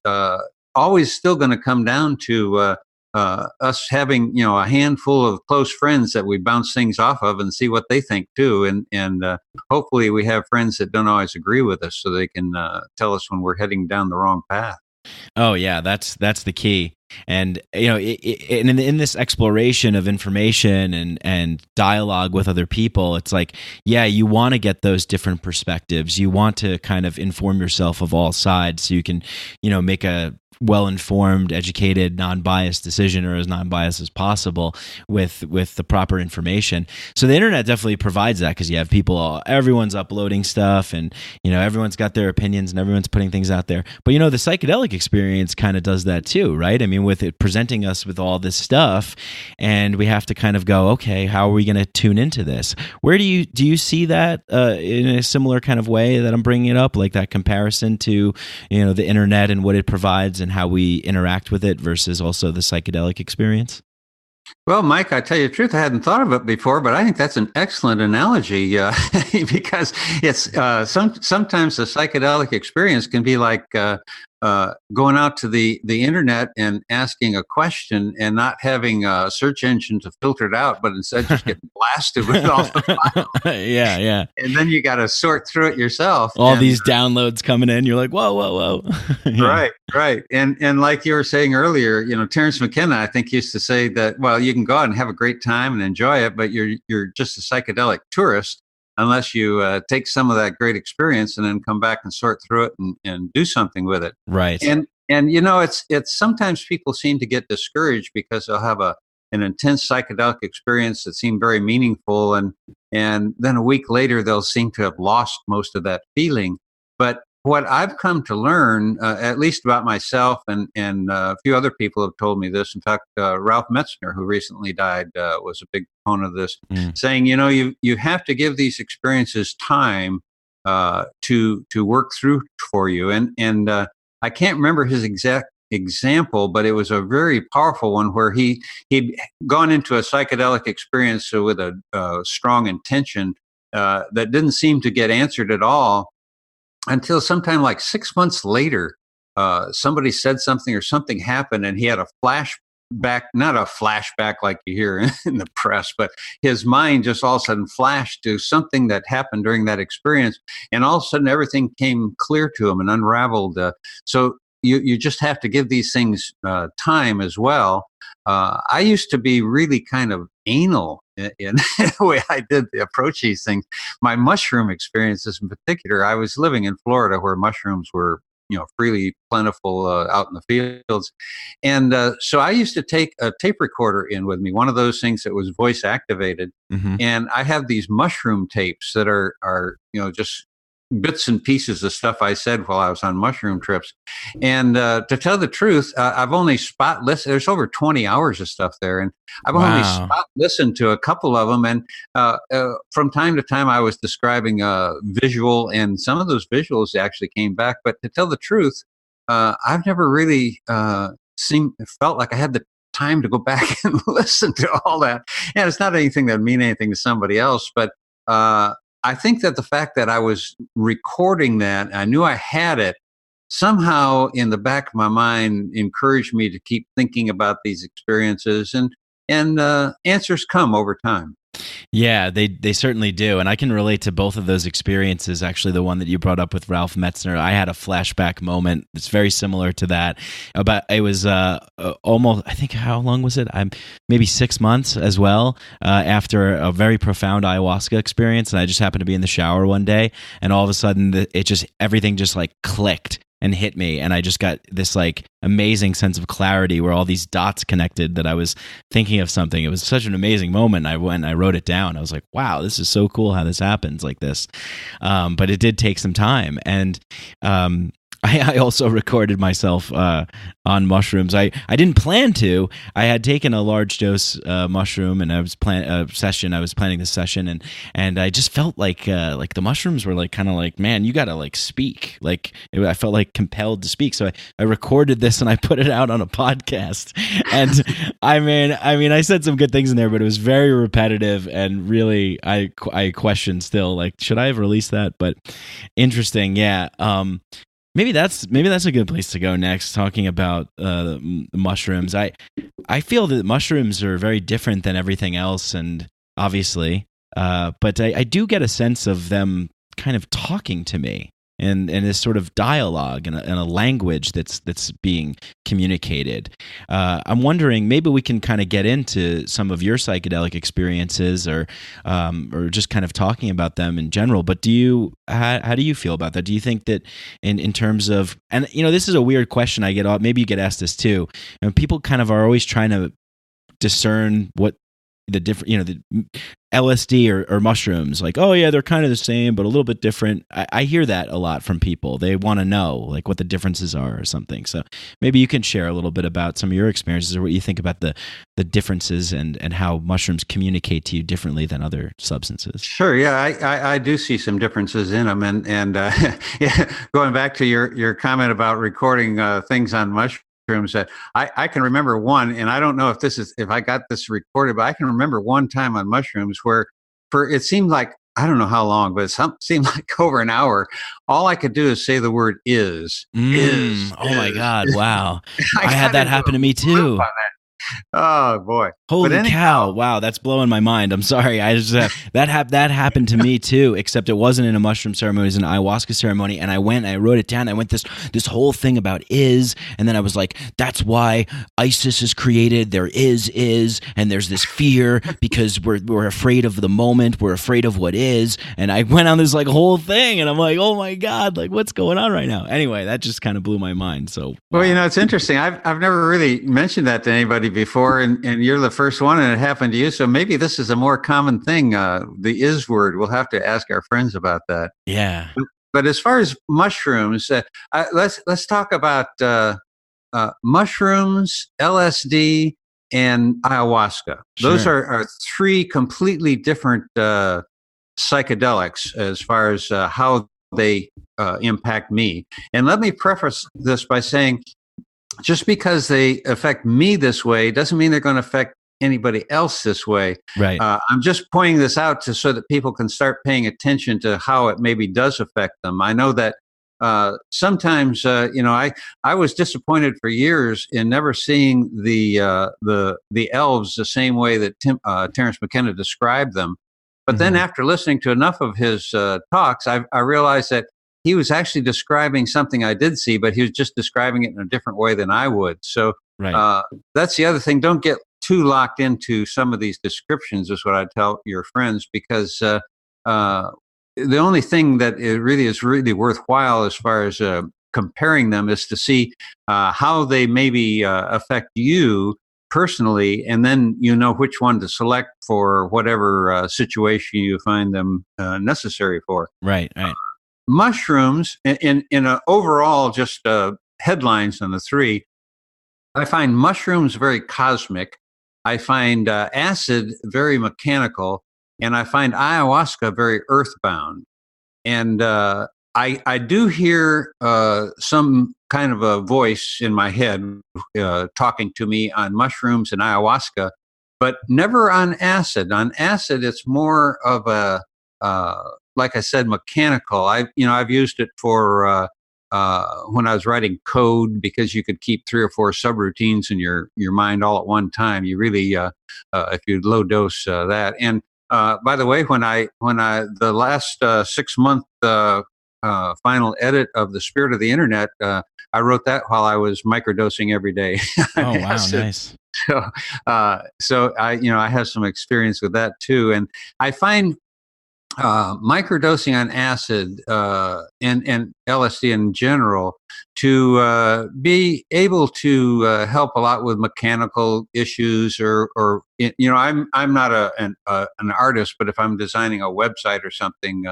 always still going to come down to us having a handful of close friends that we bounce things off of and see what they think too, and hopefully we have friends that don't always agree with us, so they can tell us when we're heading down the wrong path. Oh yeah, that's the key. And in this exploration of information and dialogue with other people, it's like, yeah, you want to get those different perspectives. You want to kind of inform yourself of all sides so you can, make a well-informed, educated, non-biased decision, or as non-biased as possible with the proper information. So the internet definitely provides that, because you have people, everyone's uploading stuff, and everyone's got their opinions and everyone's putting things out there. But the psychedelic experience kind of does that too, right? I mean, with it presenting us with all this stuff, and we have to kind of go, okay, how are we going to tune into this? Where do you see that in a similar kind of way that I'm bringing it up, like that comparison to the internet and what it provides and how we interact with it versus also the psychedelic experience? Well, Mike, I tell you the truth, I hadn't thought of it before, but I think that's an excellent analogy because it's sometimes the psychedelic experience can be like going out to the internet and asking a question and not having a search engine to filter it out, but instead just getting blasted with all the files. Yeah. And then you got to sort through it yourself. All these downloads coming in, you're like, whoa. Yeah. Right. And like you were saying earlier, Terence McKenna, I think, used to say that, well, you can go out and have a great time and enjoy it, but you're just a psychedelic tourist unless you take some of that great experience and then come back and sort through it and do something with it. Right. And it's sometimes people seem to get discouraged because they'll have an intense psychedelic experience that seemed very meaningful, and then a week later they'll seem to have lost most of that feeling. But what I've come to learn, at least about myself, and a few other people have told me this. In fact, Ralph Metzner, who recently died, was a big proponent of this, saying, you have to give these experiences time to work through for you. And I can't remember his exact example, but it was a very powerful one where he'd gone into a psychedelic experience with a strong intention that didn't seem to get answered at all, until sometime like 6 months later, somebody said something or something happened, and he had a flashback, not a flashback like you hear in the press, but his mind just all of a sudden flashed to something that happened during that experience. And all of a sudden, everything came clear to him and unraveled. So you just have to give these things time as well. I used to be really kind of anal in the way I did approach these things. My mushroom experiences in particular, I was living in Florida where mushrooms were, freely plentiful out in the fields. And so I used to take a tape recorder in with me, one of those things that was voice activated. Mm-hmm. And I have these mushroom tapes that are just bits and pieces of stuff I said while I was on mushroom trips. And to tell the truth, I've only spot listened. There's over 20 hours of stuff there, and I've only spot listened to a couple of them. And from time to time, I was describing a visual, and some of those visuals actually came back. But to tell the truth, I've never really felt like I had the time to go back and listen to all that. And it's not anything that mean anything to somebody else, but I think that the fact that I was recording that, I knew I had it, somehow in the back of my mind encouraged me to keep thinking about these experiences, and answers come over time. Yeah, they certainly do. And I can relate to both of those experiences. Actually, the one that you brought up with Ralph Metzner, I had a flashback moment. It's very similar to that. It was almost, I think, how long was it? Maybe 6 months as well, after a very profound ayahuasca experience. And I just happened to be in the shower one day, and all of a sudden everything just like clicked and hit me, and I just got this like amazing sense of clarity where all these dots connected that I was thinking of something. It was such an amazing moment. I went and I wrote it down. I was like, wow, this is so cool how this happens like this. But it did take some time. And I also recorded myself on mushrooms. I didn't plan to. I had taken a large dose mushroom, and I was planning this session, and I just felt like the mushrooms were like kind of like, man, you got to like speak. I felt like compelled to speak. So I recorded this and I put it out on a podcast. And I mean, I said some good things in there, but it was very repetitive, and really I question still, like, should I have released that? But interesting, yeah. Maybe that's a good place to go next, talking about mushrooms. I feel that mushrooms are very different than everything else, and obviously, but I do get a sense of them kind of talking to me and this sort of dialogue and a language that's being communicated. I'm wondering, maybe we can kind of get into some of your psychedelic experiences, or just kind of talking about them in general. But how do you feel about that? Do you think that in terms of, and this is a weird question I get, maybe you get asked this too, people kind of are always trying to discern what the different, the LSD or mushrooms, like, oh yeah, they're kind of the same, but a little bit different. I hear that a lot from people. They want to know like what the differences are or something. So maybe you can share a little bit about some of your experiences, or what you think about the differences and how mushrooms communicate to you differently than other substances. Sure. Yeah, I do see some differences in them. And yeah, going back to your comment about recording things on mushrooms, that I can remember one, and I don't know if I got this recorded, but I can remember one time on mushrooms where it seemed like, I don't know how long, but it seemed like over an hour. All I could do is say the word is. Oh my God. Wow. I had that happen to me too. Oh boy! Holy cow! Wow, that's blowing my mind. I'm sorry. I just that happened to me too. Except it wasn't in a mushroom ceremony; it was an ayahuasca ceremony. And I wrote it down. I went this whole thing about is, and then I was like, that's why ISIS is created. There is, and there's this fear because we're afraid of the moment. We're afraid of what is. And I went on this like whole thing, and I'm like, oh my God, like what's going on right now? Anyway, that just kind of blew my mind. So well, it's interesting. I've never really mentioned that to anybody before, and you're the first one, and it happened to you. So maybe this is a more common thing. The is word. We'll have to ask our friends about that. Yeah. But as far as mushrooms, let's talk about mushrooms, LSD, and ayahuasca. Those are three completely different psychedelics as far as how they impact me. And let me preface this by saying, just because they affect me this way doesn't mean they're going to affect anybody else this way. Right. I'm just pointing this out so that people can start paying attention to how it maybe does affect them. I know that sometimes, I was disappointed for years in never seeing the elves the same way that Terence McKenna described them. But then after listening to enough of his talks, I realized that he was actually describing something I did see, but he was just describing it in a different way than I would. So that's the other thing. Don't get too locked into some of these descriptions, is what I tell your friends, because the only thing that is really worthwhile as far as comparing them is to see how they maybe affect you personally, and then which one to select for whatever situation you find them necessary for. Right. Mushrooms, in an overall, just headlines on the three, I find mushrooms very cosmic. I find acid very mechanical, and I find ayahuasca very earthbound. And I do hear some kind of a voice in my head talking to me on mushrooms and ayahuasca, but never on acid. On acid, it's more of a like I said, mechanical. I've used it for when I was writing code, because you could keep 3 or 4 subroutines in your mind all at one time. You really, if you low dose that. And by the way, when I the last 6-month final edit of The Spirit of the Internet, I wrote that while I was microdosing every day. Oh wow, nice. So I have some experience with that too, and I find microdosing on acid and LSD in general to be able to help a lot with mechanical issues, or I'm not an artist, but if I'm designing a website or something,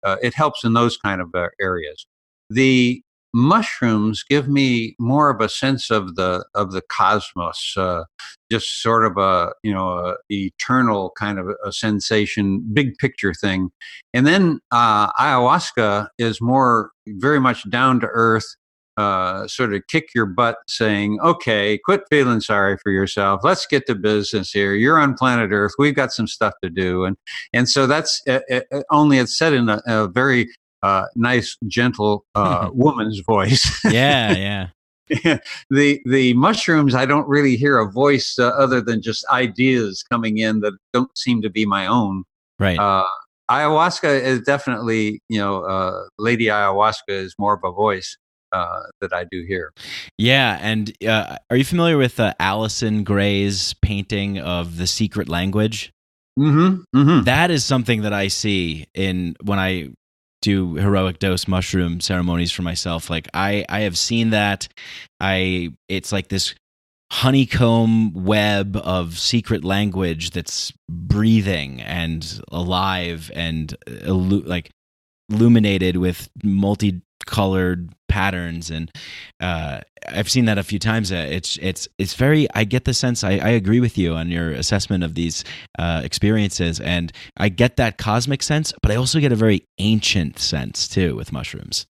it helps in those kind of areas. The mushrooms give me more of a sense of the cosmos, just sort of a eternal kind of a sensation, big picture thing. And then ayahuasca is more very much down to earth, sort of kick your butt, saying, okay, quit feeling sorry for yourself. Let's get to business here. You're on planet Earth. We've got some stuff to do. And so that's only it's said in a very nice, gentle woman's voice. Yeah. The mushrooms, I don't really hear a voice other than just ideas coming in that don't seem to be my own. Right. ayahuasca is definitely, Lady Ayahuasca is more of a voice that I do hear. Yeah, and are you familiar with Alison Gray's painting of The Secret Language? Mm-hmm. Mm-hmm. That is something that I see when I do heroic dose mushroom ceremonies for myself. Like I have seen that. It's like this honeycomb web of secret language that's breathing and alive and illuminated with multicolored patterns, and I've seen that a few times. It's very. I get the sense. I agree with you on your assessment of these experiences, and I get that cosmic sense, but I also get a very ancient sense too with mushrooms.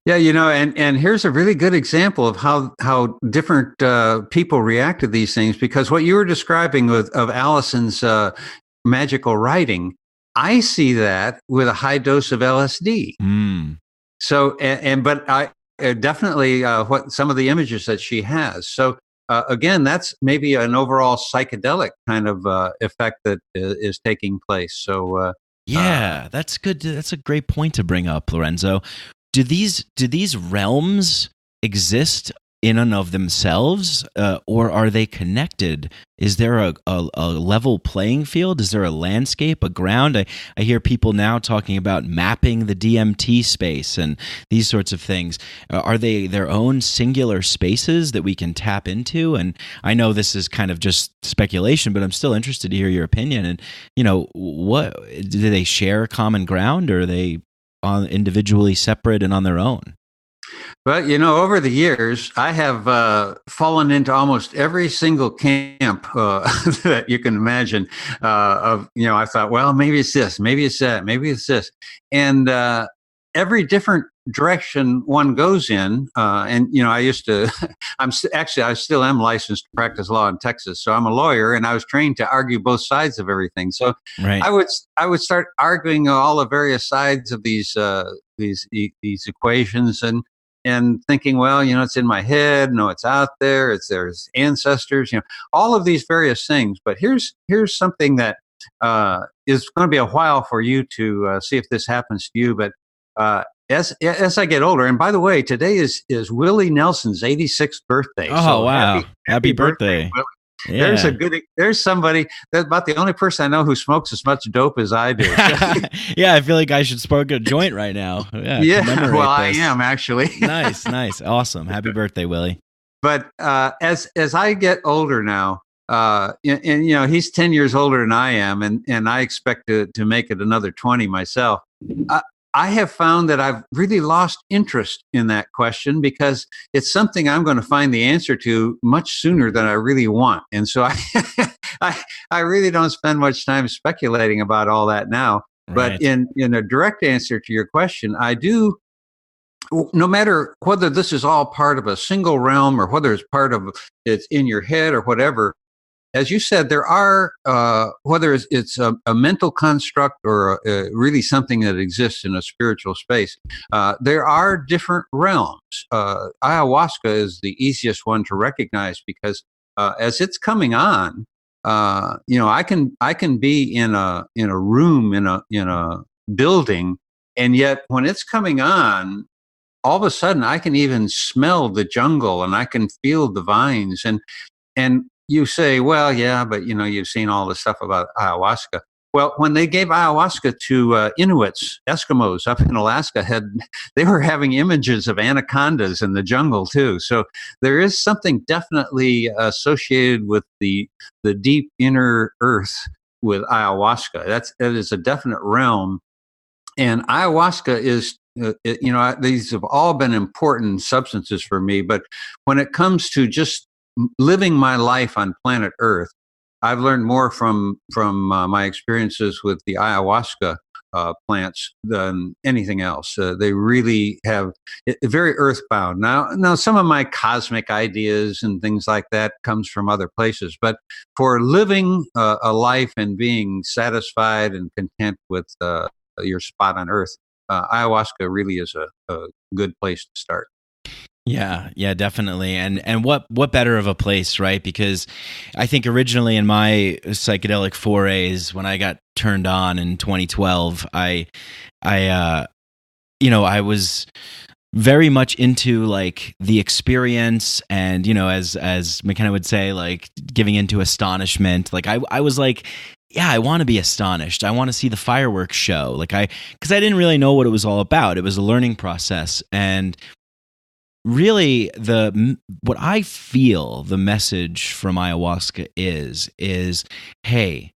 Yeah, and here's a really good example of how different people react to these things, because what you were describing of Allison's magical writing, I see that with a high dose of LSD. So, but I definitely what some of the images that she has. So again, that's maybe an overall psychedelic kind of effect that is taking place. So yeah, that's good. That's a great point to bring up, Lorenzo. Do these realms exist in and of themselves, or are they connected? Is there a level playing field? Is there a landscape, a ground? I hear people now talking about mapping the DMT space and these sorts of things. Are they their own singular spaces that we can tap into? And I know this is kind of just speculation, but I'm still interested to hear your opinion. And what do they share common ground, or are they individually separate and on their own? But, over the years, I have fallen into almost every single camp that you can imagine I thought, well, maybe it's this, maybe it's that, maybe it's this. And every different direction one goes in. I used to, I still am licensed to practice law in Texas. So I'm a lawyer, and I was trained to argue both sides of everything. So right. I would start arguing all the various sides of these equations, and thinking, well, it's in my head. No, it's out there. There's ancestors, all of these various things. But here's something that is going to be a while for you to see if this happens to you. But as I get older, and by the way, today is Willie Nelson's 86th birthday. Oh, so wow! Happy birthday. Willie. Yeah. There's somebody that's about the only person I know who smokes as much dope as I do. Yeah, I feel like I should smoke a joint right now. Yeah, well, I am actually. Nice, awesome. Happy birthday, Willie. But as I get older now, and he's 10 years older than I am, and I expect to make it another 20 myself. I have found that I've really lost interest in that question, because it's something I'm going to find the answer to much sooner than I really want. And so I really don't spend much time speculating about all that now. Right. But in a direct answer to your question, I do, no matter whether this is all part of a single realm or whether it's in your head or whatever. As you said, there are, whether it's a mental construct or really something that exists in a spiritual space, there are different realms. Ayahuasca is the easiest one to recognize, because as it's coming on, I can be in a room in a building, and yet when it's coming on, all of a sudden I can even smell the jungle, and I can feel the vines, and you say, well, yeah, but you've seen all the stuff about ayahuasca. Well, when they gave ayahuasca to Inuits, Eskimos up in Alaska, they were having images of anacondas in the jungle too. So there is something definitely associated with the deep inner earth with ayahuasca. That is a definite realm. And ayahuasca is, these have all been important substances for me. But when it comes to just living my life on planet Earth, I've learned more from my experiences with the ayahuasca plants than anything else. They really have very earthbound. Now, some of my cosmic ideas and things like that comes from other places, but for living a life and being satisfied and content with your spot on Earth, ayahuasca really is a good place to start. Yeah, definitely. And what better of a place, right? Because I think originally in my psychedelic forays, when I got turned on in 2012, I I was very much into like the experience, and as McKenna would say, like giving into astonishment. Like I was like, yeah, I want to be astonished. I want to see the fireworks show. Because I didn't really know what it was all about. It was a learning process. And really what I feel the message from ayahuasca is, hey,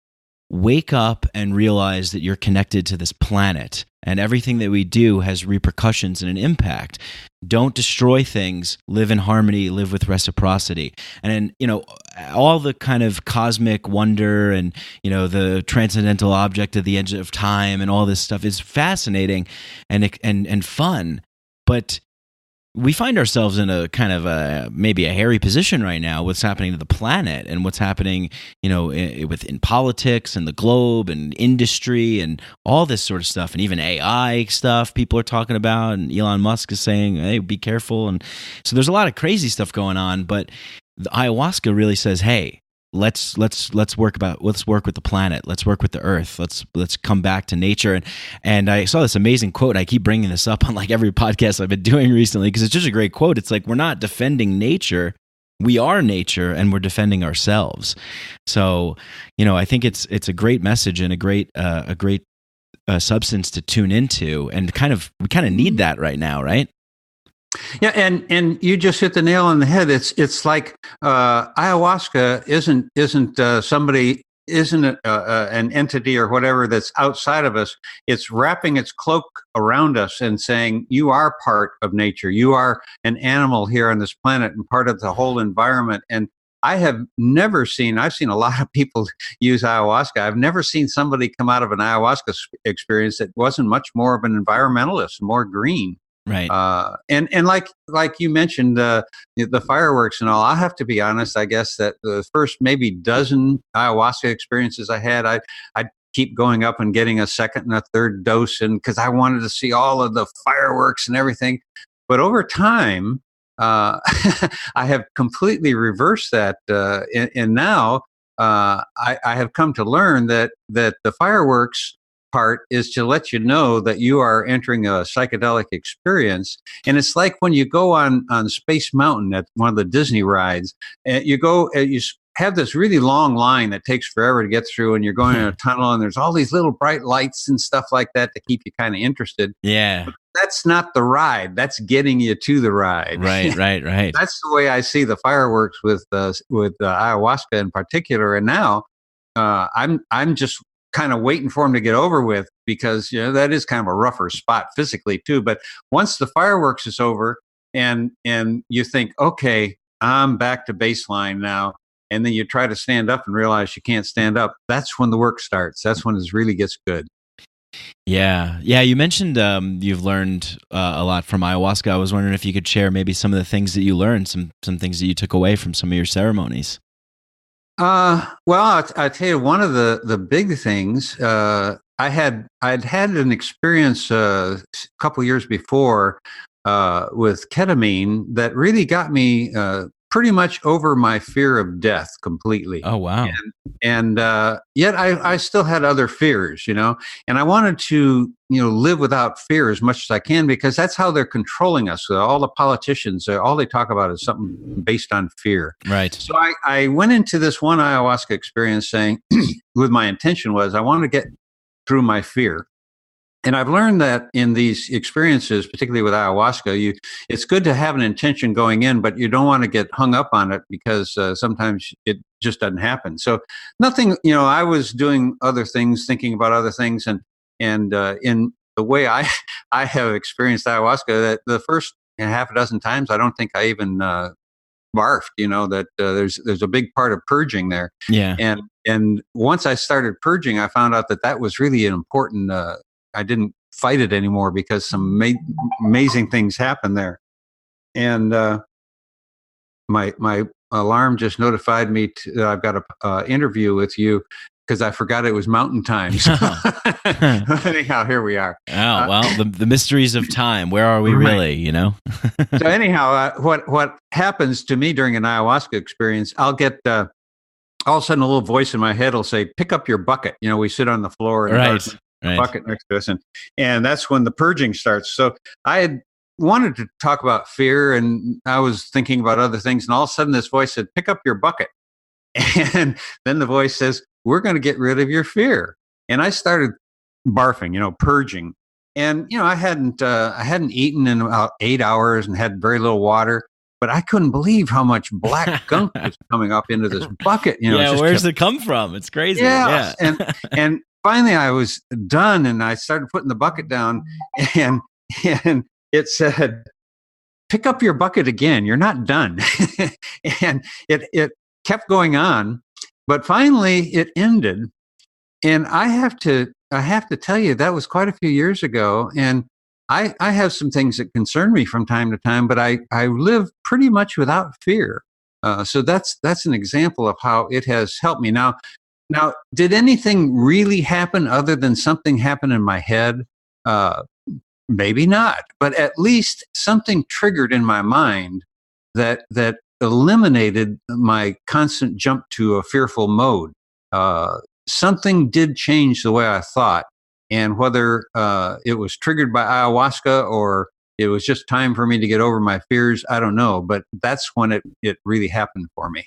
wake up and realize that you're connected to this planet, and everything that we do has repercussions and an impact. Don't destroy things. Live in harmony. Live with reciprocity. And all the kind of cosmic wonder and the transcendental object at the edge of time and all this stuff is fascinating and fun, but we find ourselves in a kind of maybe a hairy position right now. What's happening to the planet and what's happening, in politics and the globe and industry and all this sort of stuff, and even AI stuff people are talking about. And Elon Musk is saying, "Hey, be careful." And so there's a lot of crazy stuff going on. But the ayahuasca really says, "Hey, let's work with the planet. Let's work with the earth. Let's come back to nature." And I saw this amazing quote. I keep bringing this up on like every podcast I've been doing recently because it's just a great quote. It's like, we're not defending nature. We are nature, and we're defending ourselves. So, I think it's a great message and a great substance to tune into, and we kind of need that right now, right? Yeah, and you just hit the nail on the head. It's like ayahuasca isn't an entity or whatever that's outside of us. It's wrapping its cloak around us and saying, you are part of nature. You are an animal here on this planet and part of the whole environment. And I've seen a lot of people use ayahuasca. I've never seen somebody come out of an ayahuasca experience that wasn't much more of an environmentalist, more green. Right. And like you mentioned, the fireworks and all, I have to be honest, I guess that the first maybe dozen ayahuasca experiences I had, I'd keep going up and getting a second and a third dose, and because I wanted to see all of the fireworks and everything. But over time, I have completely reversed that. And now I have come to learn that the fireworks part is to let you know that you are entering a psychedelic experience. And it's like when you go on Space Mountain at one of the Disney rides, and you have this really long line that takes forever to get through, and you're going in a tunnel, and there's all these little bright lights and stuff like that to keep you kind of interested. Yeah. But that's not the ride. That's getting you to the ride. Right. That's the way I see the fireworks with ayahuasca in particular. And now I'm just kind of waiting for him to get over with, because that is kind of a rougher spot physically too. But once the fireworks is over and you think, okay, I'm back to baseline now, and then you try to stand up and realize you can't stand up, that's when the work starts. That's when it really gets good. Yeah. You mentioned you've learned a lot from ayahuasca. I was wondering if you could share maybe some of the things that you learned, some things that you took away from some of your ceremonies. Well, I tell you, one of the big things, I'd had an experience a couple years before with ketamine that really got me pretty much over my fear of death completely. Oh, wow. And yet I still had other fears, and I wanted to, live without fear as much as I can, because that's how they're controlling us. All the politicians, all they talk about is something based on fear. Right. So I went into this one ayahuasca experience saying, with my intention was, I want to get through my fear. And I've learned that in these experiences, particularly with ayahuasca, it's good to have an intention going in, but you don't want to get hung up on it, because sometimes it just doesn't happen. So nothing, I was doing other things, thinking about other things. And in the way I have experienced ayahuasca, that the first half a dozen times, I don't think I even barfed, that there's a big part of purging there. Yeah. And once I started purging, I found out that was really an important, I didn't fight it anymore, because some amazing things happened there. And my alarm just notified me that I've got an interview with you because I forgot it was mountain time. So anyhow, here we are. Oh, well, the mysteries of time. Where are we really, you know? So anyhow, what happens to me during an ayahuasca experience, I'll get all of a sudden a little voice in my head will say, pick up your bucket. You know, we sit on the floor and bucket next to us. And that's when the purging starts. So I had wanted to talk about fear, and I was thinking about other things. And all of a sudden this voice said, pick up your bucket. And then the voice says, we're going to get rid of your fear. And I started barfing, you know, purging. And, you know, I hadn't eaten in about 8 hours and had very little water, but I couldn't believe how much black gunk was coming up into this bucket. You know, where's it come from? It's crazy. Yeah. And finally I was done, and I started putting the bucket down, and it said, pick up your bucket again. You're not done. And it kept going on, but finally it ended. And I have to tell you, that was quite a few years ago. And I have some things that concern me from time to time, but I live pretty much without fear. So that's an example of how it has helped me. Now, did anything really happen other than something happened in my head? Maybe not, but at least something triggered in my mind that eliminated my constant jump to a fearful mode. Something did change the way I thought. And whether it was triggered by ayahuasca or it was just time for me to get over my fears, I don't know. But that's when it really happened for me.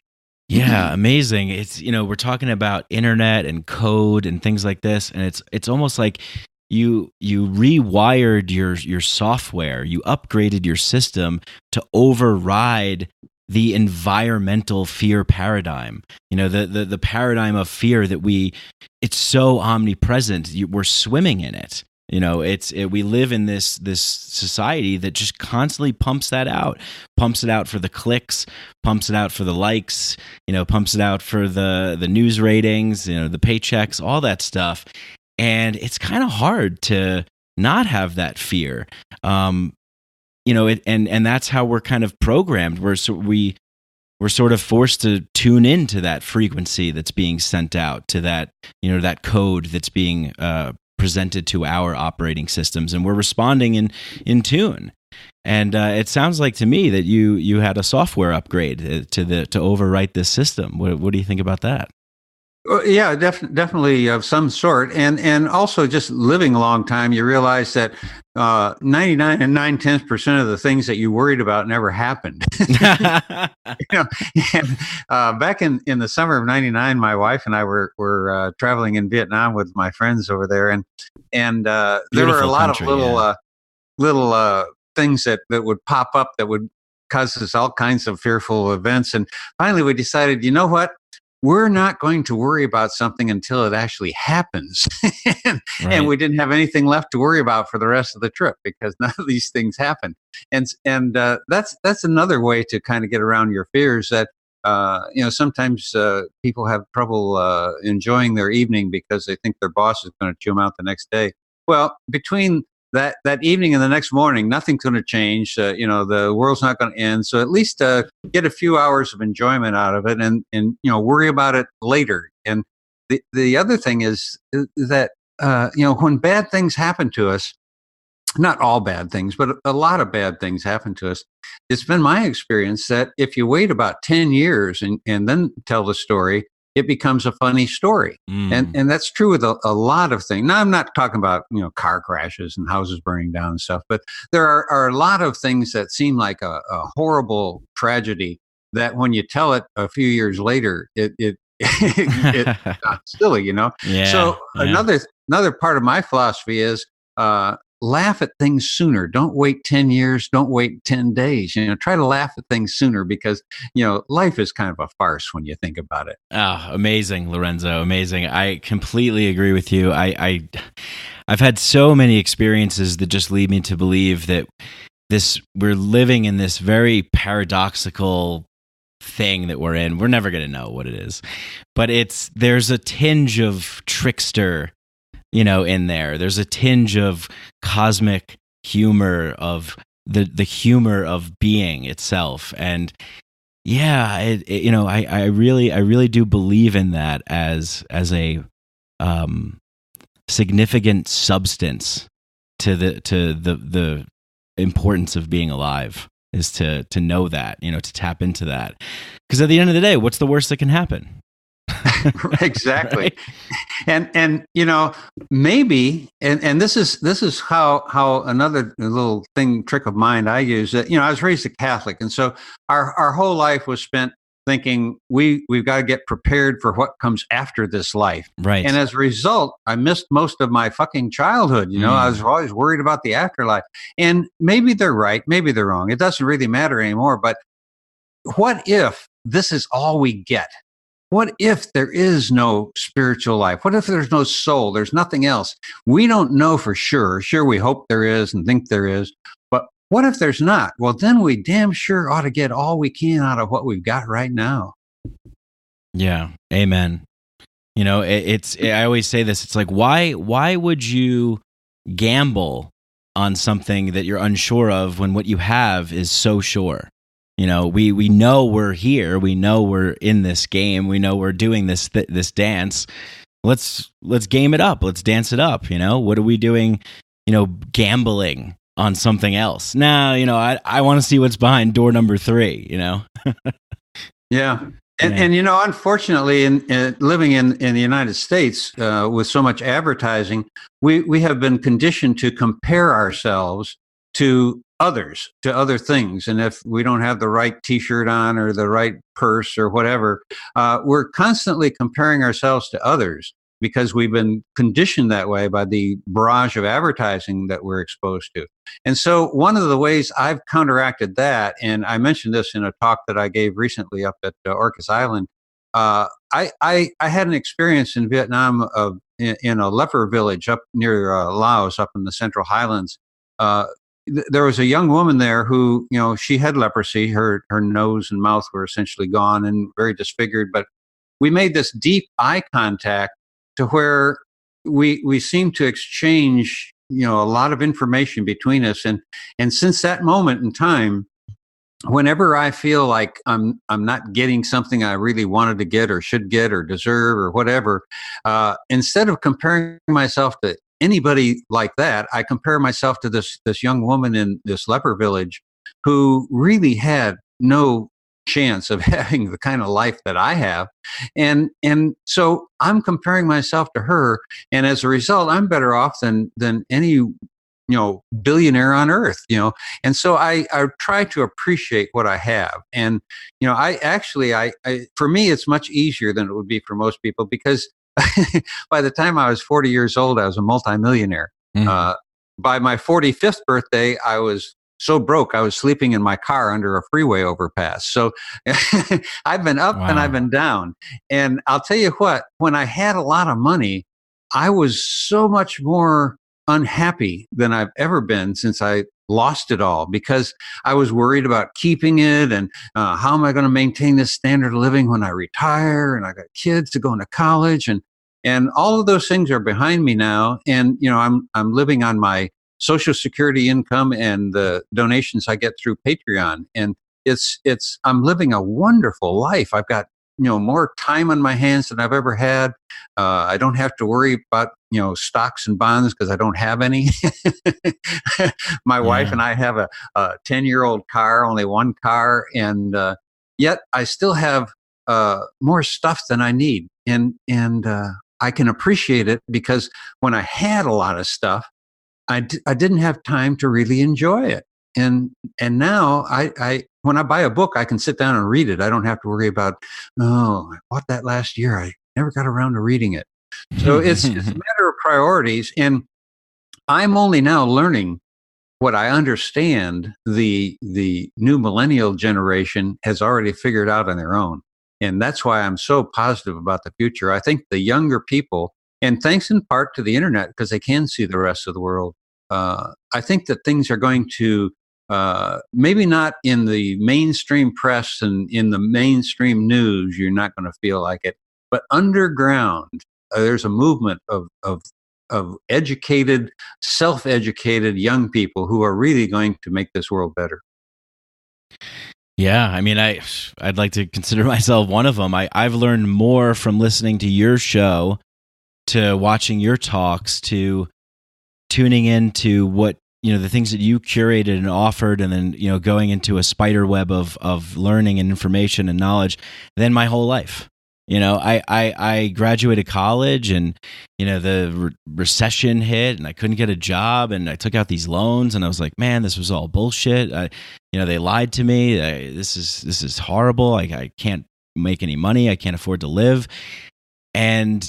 Yeah, amazing. It's, you know, we're talking about internet and code and things like this, and it's almost like you rewired your software, you upgraded your system to override the environmental fear paradigm. You know, the paradigm of fear that it's so omnipresent. We're swimming in it. You know, we live in this society that just constantly pumps that out, pumps it out for the clicks, pumps it out for the likes, you know, pumps it out for the news ratings, you know, the paychecks, all that stuff. And it's kind of hard to not have that fear. You know, and that's how we're kind of programmed. We're sort of forced to tune into that frequency that's being sent out, to that, you know, that code that's being presented to our operating systems, and we're responding in tune. And it sounds like to me that you had a software upgrade to overwrite this system. What do you think about that? Yeah, definitely of some sort. And also just living a long time, you realize that 99 9/10% of the things that you worried about never happened. You know, and, back in the summer of '99, my wife and I were traveling in Vietnam with my friends over there, and there were a lot of little things that would pop up that would cause us all kinds of fearful events. And finally, we decided, you know what? We're not going to worry about something until it actually happens. And we didn't have anything left to worry about for the rest of the trip because none of these things happened. And that's another way to kind of get around your fears, that you know, sometimes people have trouble enjoying their evening because they think their boss is going to chew them out the next day. Well, between that evening and the next morning, nothing's going to change. You know, the world's not going to end. So at least get a few hours of enjoyment out of it, and you know, worry about it later. And the other thing is that you know, when bad things happen to us, not all bad things, but a lot of bad things happen to us. It's been my experience that if you wait about 10 years and then tell the story, it becomes a funny story. And that's true with a lot of things. Now, I'm not talking about, you know, car crashes and houses burning down and stuff, but there are a lot of things that seem like a horrible tragedy that when you tell it a few years later, it's not silly, you know? Yeah, so another part of my philosophy is laugh at things sooner. Don't wait 10 years. Don't wait 10 days. You know, try to laugh at things sooner because, you know, life is kind of a farce when you think about it. Oh, amazing, Lorenzo. Amazing. I completely agree with you. I've had so many experiences that just lead me to believe that we're living in this very paradoxical thing that we're in. We're never going to know what it is, but there's a tinge of trickster, you know, in there. There's a tinge of cosmic humor, of the humor of being itself. And yeah, you know, I really do believe in that as a significant substance to the importance of being alive, is to know that, to tap into that. Because at the end of the day, what's the worst that can happen? Exactly. Right? And maybe, and this is how another little trick of mine I use, that I was raised a Catholic, and so our whole life was spent thinking we've got to get prepared for what comes after this life. Right. And as a result, I missed most of my fucking childhood. I was always worried about the afterlife. And maybe they're right, maybe they're wrong. It doesn't really matter anymore. But what if this is all we get? What if there is no spiritual life? What if there's no soul? There's nothing else. We don't know for sure. Sure, we hope there is and think there is. But what if there's not? Well, then we damn sure ought to get all we can out of what we've got right now. Yeah. Amen. I always say this. It's like, why would you gamble on something that you're unsure of when what you have is so sure? We know we're here. We know we're in this game. We know we're doing this dance. Let's game it up. Let's dance it up. What are we doing? Gambling on something else. Now, I want to see what's behind door number 3. Yeah. And unfortunately, in living in the United States with so much advertising, we have been conditioned to compare ourselves to others, to other things. And if we don't have the right T-shirt on or the right purse or whatever, we're constantly comparing ourselves to others because we've been conditioned that way by the barrage of advertising that we're exposed to. And so one of the ways I've counteracted that, and I mentioned this in a talk that I gave recently up at Orcas Island, I had an experience in Vietnam in a leper village up near Laos, up in the Central Highlands. There was a young woman there who, she had leprosy. Her nose and mouth were essentially gone and very disfigured. But we made this deep eye contact to where we seemed to exchange, a lot of information between us. And since that moment in time, whenever I feel like I'm not getting something I really wanted to get or should get or deserve or whatever, instead of comparing myself to anybody like that, I compare myself to this young woman in this leper village who really had no chance of having the kind of life that I have. And so I'm comparing myself to her. And as a result, I'm better off than any, billionaire on earth, And so I try to appreciate what I have. And, I for me, it's much easier than it would be for most people because by the time I was 40 years old, I was a multimillionaire. Mm-hmm. By my 45th birthday, I was so broke, I was sleeping in my car under a freeway overpass. So I've been up and I've been down. And I'll tell you what, when I had a lot of money, I was so much more unhappy than I've ever been since I lost it all, because I was worried about keeping it and how am I going to maintain this standard of living when I retire, and I got kids to go into college, and all of those things are behind me now. And I'm living on my Social Security income and the donations I get through Patreon, and I'm living a wonderful life. I've got more time on my hands than I've ever had. I don't have to worry about stocks and bonds because I don't have any. My wife and I have a 10-year-old car, only one car, and yet I still have more stuff than I need, and I can appreciate it because when I had a lot of stuff, I didn't have time to really enjoy it. And now I when I buy a book, I can sit down and read it. I don't have to worry about, I bought that last year. I never got around to reading it. So it's a matter of priorities. And I'm only now learning what I understand the new millennial generation has already figured out on their own. And that's why I'm so positive about the future. I think the younger people, and thanks in part to the internet, because they can see the rest of the world, I think that things are going to, maybe not in the mainstream press and in the mainstream news, you're not going to feel like it, but underground, there's a movement of educated, self-educated young people who are really going to make this world better. Yeah, I mean, I'd like to consider myself one of them. I've learned more from listening to your show to watching your talks, to tuning into what, the things that you curated and offered, and then, going into a spider web of learning and information and knowledge, then my whole life. I graduated college, and, the recession hit, and I couldn't get a job, and I took out these loans, and I was like, man, this was all bullshit. They lied to me. This is horrible. I can't make any money. I can't afford to live. And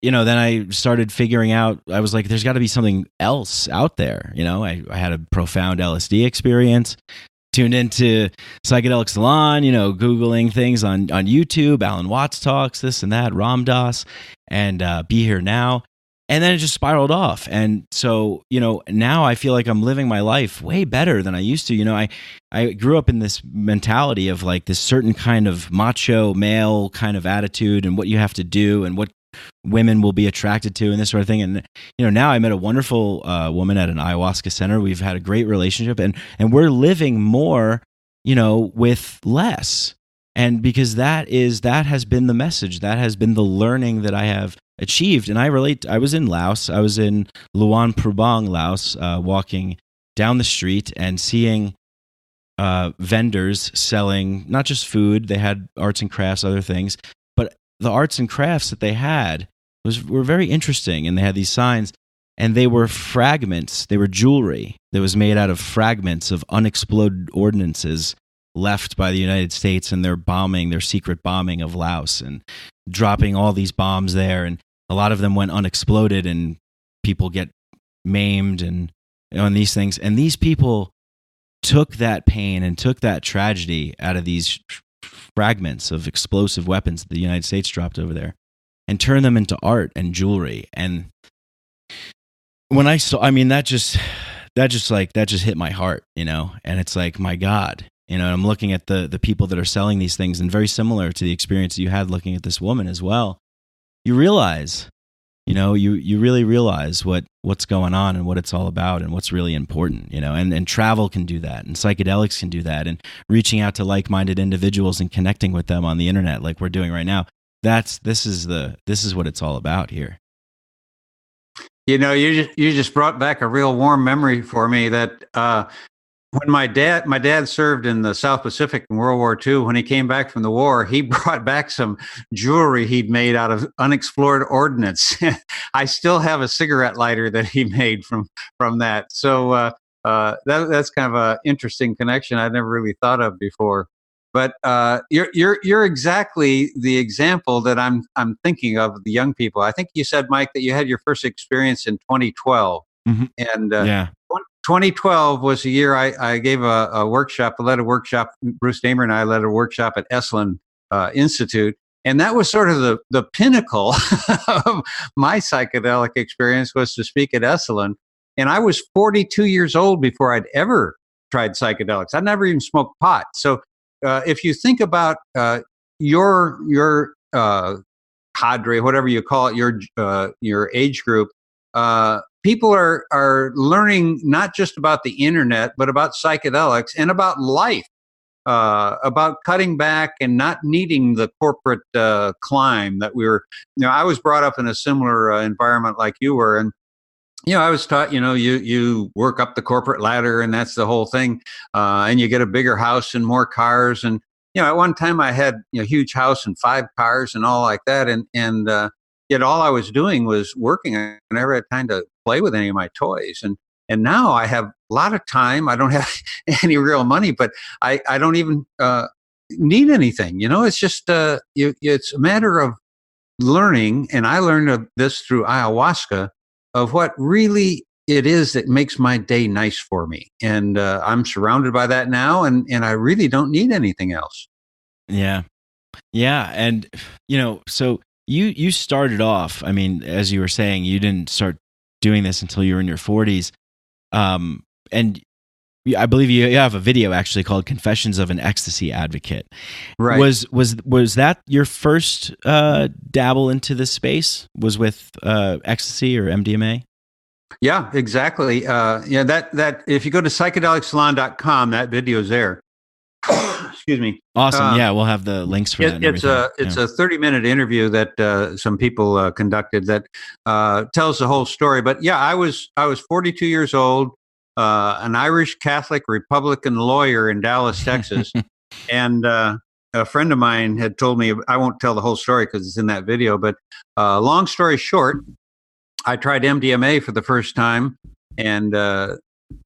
then I started figuring out, I was like, there's got to be something else out there. I had a profound LSD experience, tuned into Psychedelic Salon, Googling things on YouTube, Alan Watts talks, this and that, Ram Dass, and Be Here Now. And then it just spiraled off. And so, now I feel like I'm living my life way better than I used to. I grew up in this mentality of like this certain kind of macho male kind of attitude and what you have to do and what women will be attracted to and this sort of thing. And, now I met a wonderful woman at an ayahuasca center. We've had a great relationship, and we're living more, with less. And because that has been the message, that has been the learning that I have achieved. And I was in Laos. I was in Luang Prabang, Laos, walking down the street and seeing vendors selling not just food. They had arts and crafts, other things, but the arts and crafts that they had were very interesting. And they had these signs, and they were fragments. They were jewelry that was made out of fragments of unexploded ordnances left by the United States and their secret bombing of Laos, and dropping all these bombs there. And a lot of them went unexploded, and people get maimed and these things. And these people took that pain and took that tragedy out of these fragments of explosive weapons that the United States dropped over there, and turned them into art and jewelry. And when I saw, that just hit my heart, and it's like, my God, I'm looking at the people that are selling these things, and very similar to the experience you had looking at this woman as well. You realize, you really realize what's going on and what it's all about and what's really important, and travel can do that, and psychedelics can do that, and reaching out to like-minded individuals and connecting with them on the internet like we're doing right now. This is what it's all about here. You just brought back a real warm memory for me that when my dad served in the South Pacific in World War II, when he came back from the war, he brought back some jewelry he'd made out of unexplored ordnance. I still have a cigarette lighter that he made from that. So that's kind of an interesting connection I'd never really thought of before. But you're exactly the example that I'm thinking of the young people. I think you said, Mike, that you had your first experience in 2012, mm-hmm. And yeah. 2012 was the year I gave a workshop. I led a workshop. Bruce Damer and I led a workshop at Esalen Institute, and that was sort of the pinnacle of my psychedelic experience, was to speak at Esalen. And I was 42 years old before I'd ever tried psychedelics. I'd never even smoked pot. So if you think about your cadre, whatever you call it, your age group, people are learning not just about the internet, but about psychedelics and about life, about cutting back and not needing the corporate climb that we were. I was brought up in a similar environment like you were, and I was taught, you work up the corporate ladder, and that's the whole thing, and you get a bigger house and more cars, and at one time I had a huge house and 5 cars and all like that, and yet all I was doing was working. I never had time to play with any of my toys. And now I have a lot of time. I don't have any real money, but I don't even need anything. It's just it's a matter of learning. And I learned of this through ayahuasca, of what really it is that makes my day nice for me. And I'm surrounded by that now, and I really don't need anything else. Yeah. Yeah. And, so you started off, as you were saying, you didn't start doing this until you were in your 40s. And I believe you have a video actually called Confessions of an Ecstasy Advocate. Right. Was that your first dabble into this space? Was with ecstasy or MDMA? Yeah, exactly. That if you go to psychedelicsalon.com, that video's there. Excuse me. Awesome. Yeah, we'll have the links for that. It's a 30-minute interview that some people conducted that tells the whole story. But yeah, I was 42 years old, an Irish Catholic Republican lawyer in Dallas, Texas, and a friend of mine had told me, I won't tell the whole story because it's in that video, but long story short, I tried MDMA for the first time and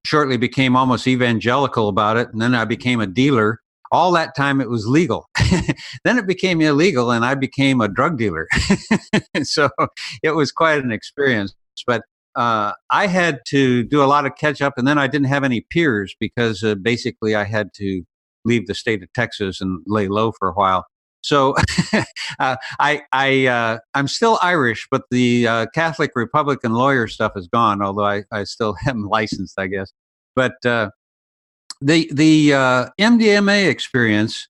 shortly became almost evangelical about it. And then I became a dealer. All that time it was legal. Then it became illegal and I became a drug dealer. So it was quite an experience. But I had to do a lot of catch up, and then I didn't have any peers because basically I had to leave the state of Texas and lay low for a while. So I'm still Irish, but the Catholic Republican lawyer stuff is gone, although I still am licensed, I guess. But the MDMA experience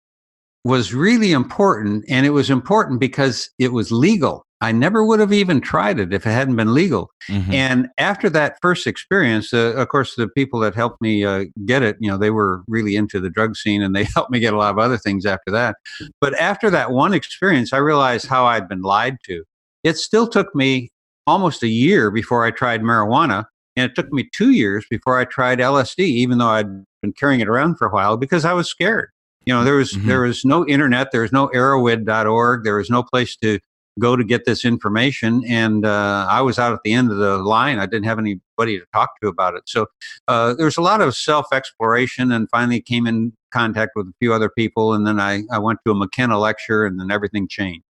was really important, and it was important because it was legal. I never would have even tried it if it hadn't been legal. Mm-hmm. And after that first experience, of course, the people that helped me get it, they were really into the drug scene, and they helped me get a lot of other things after that. But after that one experience, I realized how I'd been lied to. It still took me almost a year before I tried marijuana, and it took me 2 years before I tried LSD, even though I'd been carrying it around for a while because I was scared. There was no internet, there was no Arrowhead.org, there was no place to go to get this information, and I was out at the end of the line. I didn't have anybody to talk to about it. So there was a lot of self-exploration, and finally came in contact with a few other people, and then I went to a McKenna lecture, and then everything changed.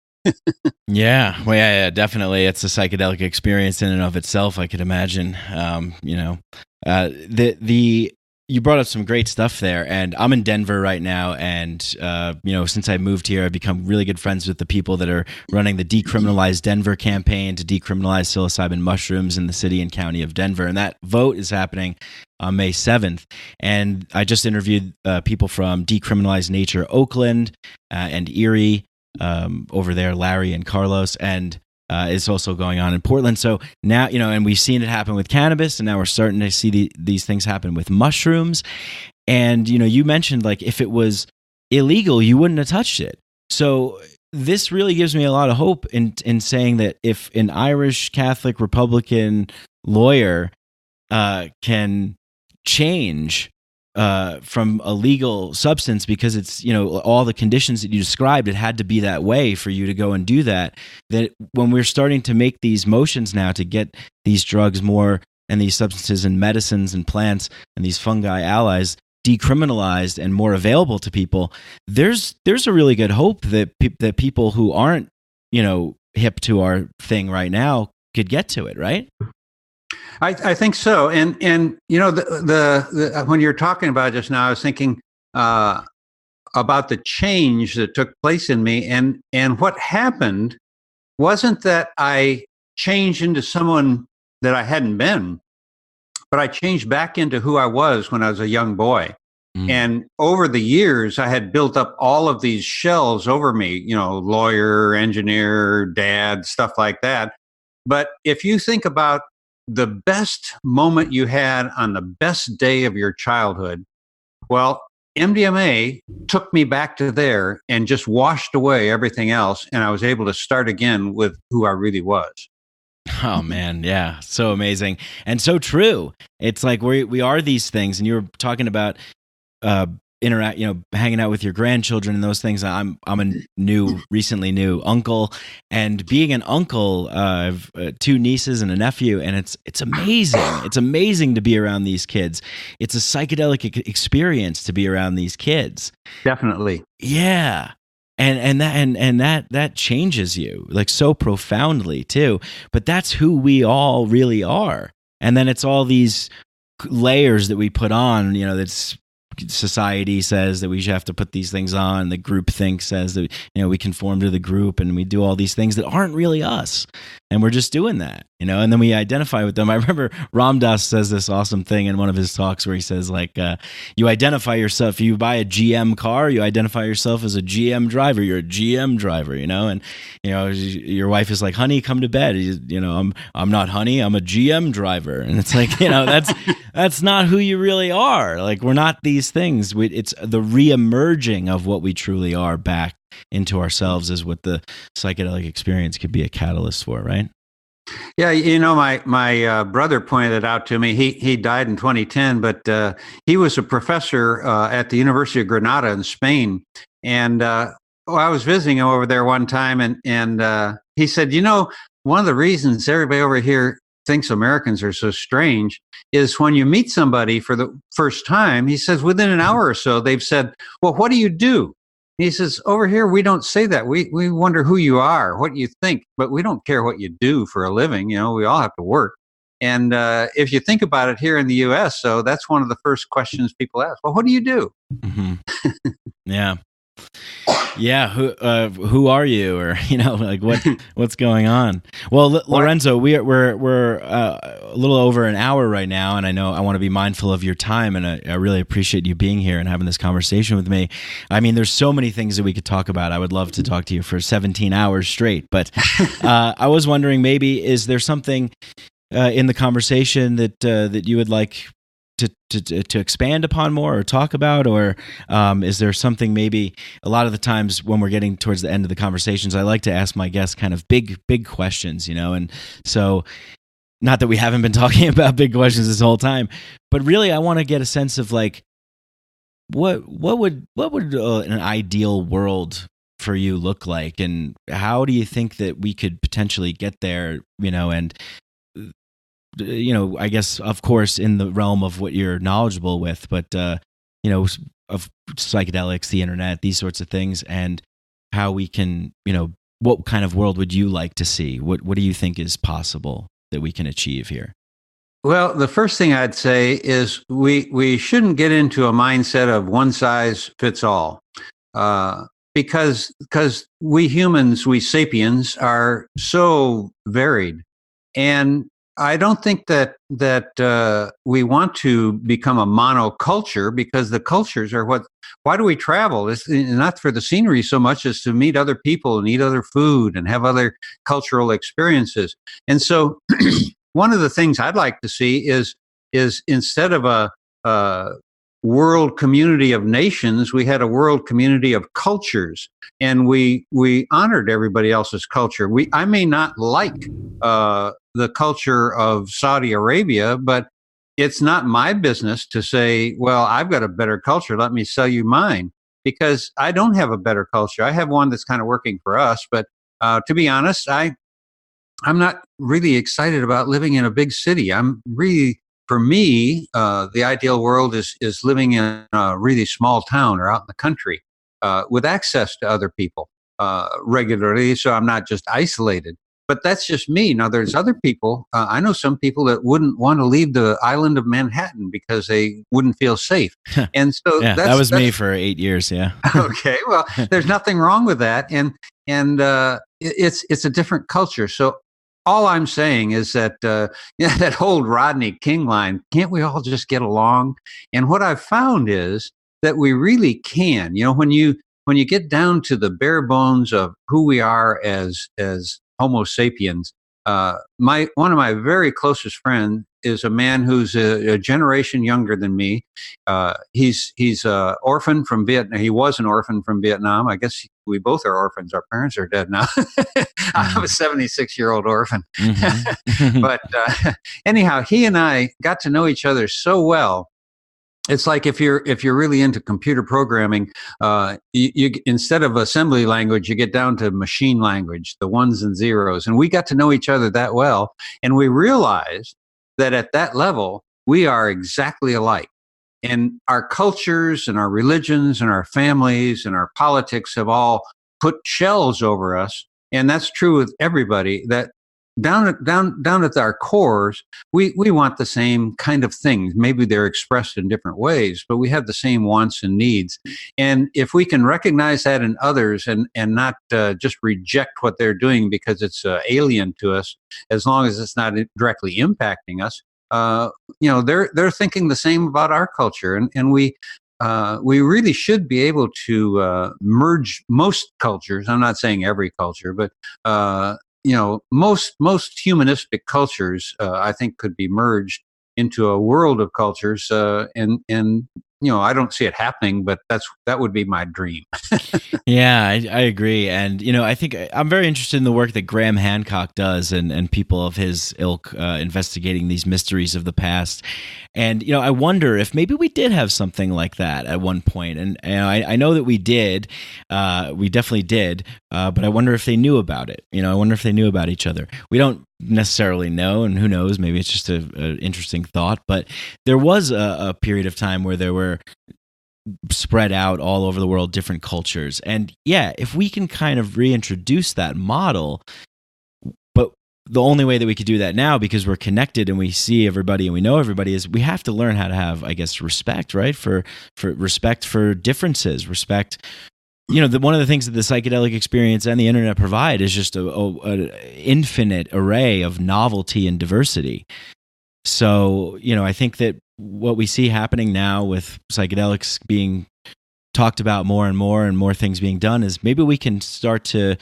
Yeah, well, yeah, definitely. It's a psychedelic experience in and of itself, I could imagine. You brought up some great stuff there, and I'm in Denver right now, and since I moved here, I've become really good friends with the people that are running the Decriminalize Denver campaign to decriminalize psilocybin mushrooms in the city and county of Denver, and that vote is happening on May 7th, and I just interviewed people from Decriminalize Nature Oakland and Erie over there, Larry and Carlos, and is also going on in Portland. So now, and we've seen it happen with cannabis, and now we're starting to see these things happen with mushrooms. And, you mentioned, like, if it was illegal, you wouldn't have touched it. So this really gives me a lot of hope in saying that if an Irish Catholic Republican lawyer can change from a legal substance because it's, all the conditions that you described, it had to be that way for you to go and do that. That when we're starting to make these motions now to get these drugs more and these substances and medicines and plants and these fungi allies decriminalized and more available to people, there's a really good hope that that people who aren't, hip to our thing right now could get to it, right? I think so, and the when you're talking about it just now, I was thinking about the change that took place in me, and what happened wasn't that I changed into someone that I hadn't been, but I changed back into who I was when I was a young boy. Mm. And over the years, I had built up all of these shells over me, lawyer, engineer, dad, stuff like that. But if you think about the best moment you had on the best day of your childhood, well, MDMA took me back to there and just washed away everything else, and I was able to start again with who I really was. Oh man, yeah, so amazing and so true. It's like we are these things, and you were talking about hanging out with your grandchildren and those things. I'm a recently new uncle, and being an uncle, I've 2 nieces and a nephew, and it's amazing. It's amazing to be around these kids. It's a psychedelic experience to be around these kids. Definitely. Yeah. And that changes you, like, so profoundly too. But that's who we all really are. And then it's all these layers that we put on, that's society says that we should have to put these things on. The group think says that, we conform to the group, and we do all these things that aren't really us. And we're just doing that, and then we identify with them. I remember Ram Dass says this awesome thing in one of his talks where he says, like, you identify yourself, you buy a GM car, you identify yourself as a GM driver, you're a GM driver, and, your wife is like, honey, come to bed. I'm not honey, I'm a GM driver. And it's like, that's not who you really are. Like, we're not these these things. It's the re-emerging of what we truly are back into ourselves is what the psychedelic experience could be a catalyst for, right? Yeah, my brother pointed it out to me. He died in 2010, but he was a professor at the University of Granada in Spain, and I was visiting him over there one time, and he said, one of the reasons everybody over here thinks Americans are so strange is when you meet somebody for the first time, he says within an hour or so they've said, "Well, what do you do?" He says, over here, we don't say that. We wonder who you are, what you think, but we don't care what you do for a living. We all have to work. And if you think about it here in the U.S., so that's one of the first questions people ask. Well, what do you do? Mm-hmm. Yeah. Yeah, who are you, or what's going on? Well, Lorenzo, we're a little over an hour right now, and I know I want to be mindful of your time, and I really appreciate you being here and having this conversation with me. I mean, there's so many things that we could talk about. I would love to talk to you for 17 hours straight, but I was wondering, maybe is there something in the conversation that you would like to expand upon more or talk about, or is there something, maybe a lot of the times when we're getting towards the end of the conversations, I like to ask my guests kind of big questions, and so not that we haven't been talking about big questions this whole time, but really I want to get a sense of like what would an ideal world for you look like, and how do you think that we could potentially get there, and I guess, of course, in the realm of what you're knowledgeable with, but, of psychedelics, the internet, these sorts of things, and how we can, what kind of world would you like to see? What do you think is possible that we can achieve here? Well, the first thing I'd say is we shouldn't get into a mindset of one size fits all, because we humans, we sapiens, are so varied. And I don't think that we want to become a monoculture, because the cultures are why do we travel? It's not for the scenery so much as to meet other people and eat other food and have other cultural experiences. And so one of the things I'd like to see is instead of a world community of nations, we had a world community of cultures, and we honored everybody else's culture. I may not like the culture of Saudi Arabia, but it's not my business to say, well, I've got a better culture, let me sell you mine, because I don't have a better culture. I have one that's kind of working for us, but to be honest, I'm not really excited about living in a big city. For me, the ideal world is living in a really small town or out in the country with access to other people regularly, so I'm not just isolated. But that's just me. Now, there's other people. I know some people that wouldn't want to leave the island of Manhattan because they wouldn't feel safe. And so that was me for 8 years. Yeah. Okay. Well, there's nothing wrong with that, and it's a different culture. So all I'm saying is that that old Rodney King line, can't we all just get along? And what I've found is that we really can. When you get down to the bare bones of who we are as Homo sapiens, one of my very closest friends is a man who's a generation younger than me. He's an orphan from Vietnam. He was an orphan from Vietnam. I guess we both are orphans. Our parents are dead now. I'm a 76-year-old orphan. Mm-hmm. But anyhow, he and I got to know each other so well. It's like if you're really into computer programming, you instead of assembly language, you get down to machine language, the ones and zeros. And we got to know each other that well, and we realized that at that level, we are exactly alike. And our cultures and our religions and our families and our politics have all put shells over us, and that's true with everybody. That down at our cores, we want the same kind of things. Maybe they're expressed in different ways, but we have the same wants and needs. And if we can recognize that in others and not just reject what they're doing because it's alien to us, as long as it's not directly impacting us, they're thinking the same about our culture, and we really should be able to merge most cultures. I'm not saying every culture, but most humanistic cultures, I think, could be merged into a world of cultures, and I don't see it happening, but that would be my dream. Yeah, I agree. And, I think I'm very interested in the work that Graham Hancock does and people of his ilk investigating these mysteries of the past. And, I wonder if maybe we did have something like that at one point. And I know that we did. We definitely did. But I wonder if they knew about it. I wonder if they knew about each other. We don't necessarily know, and who knows, maybe it's just an interesting thought. But there was a period of time where there were spread out all over the world different cultures. And yeah, if we can kind of reintroduce that model, but the only way that we could do that now, because we're connected and we see everybody and we know everybody, is we have to learn how to have, I guess, respect, right? For respect for differences, respect. One of the things that the psychedelic experience and the internet provide is just an infinite array of novelty and diversity. So, I think that what we see happening now with psychedelics being talked about more and more things being done is maybe we can start to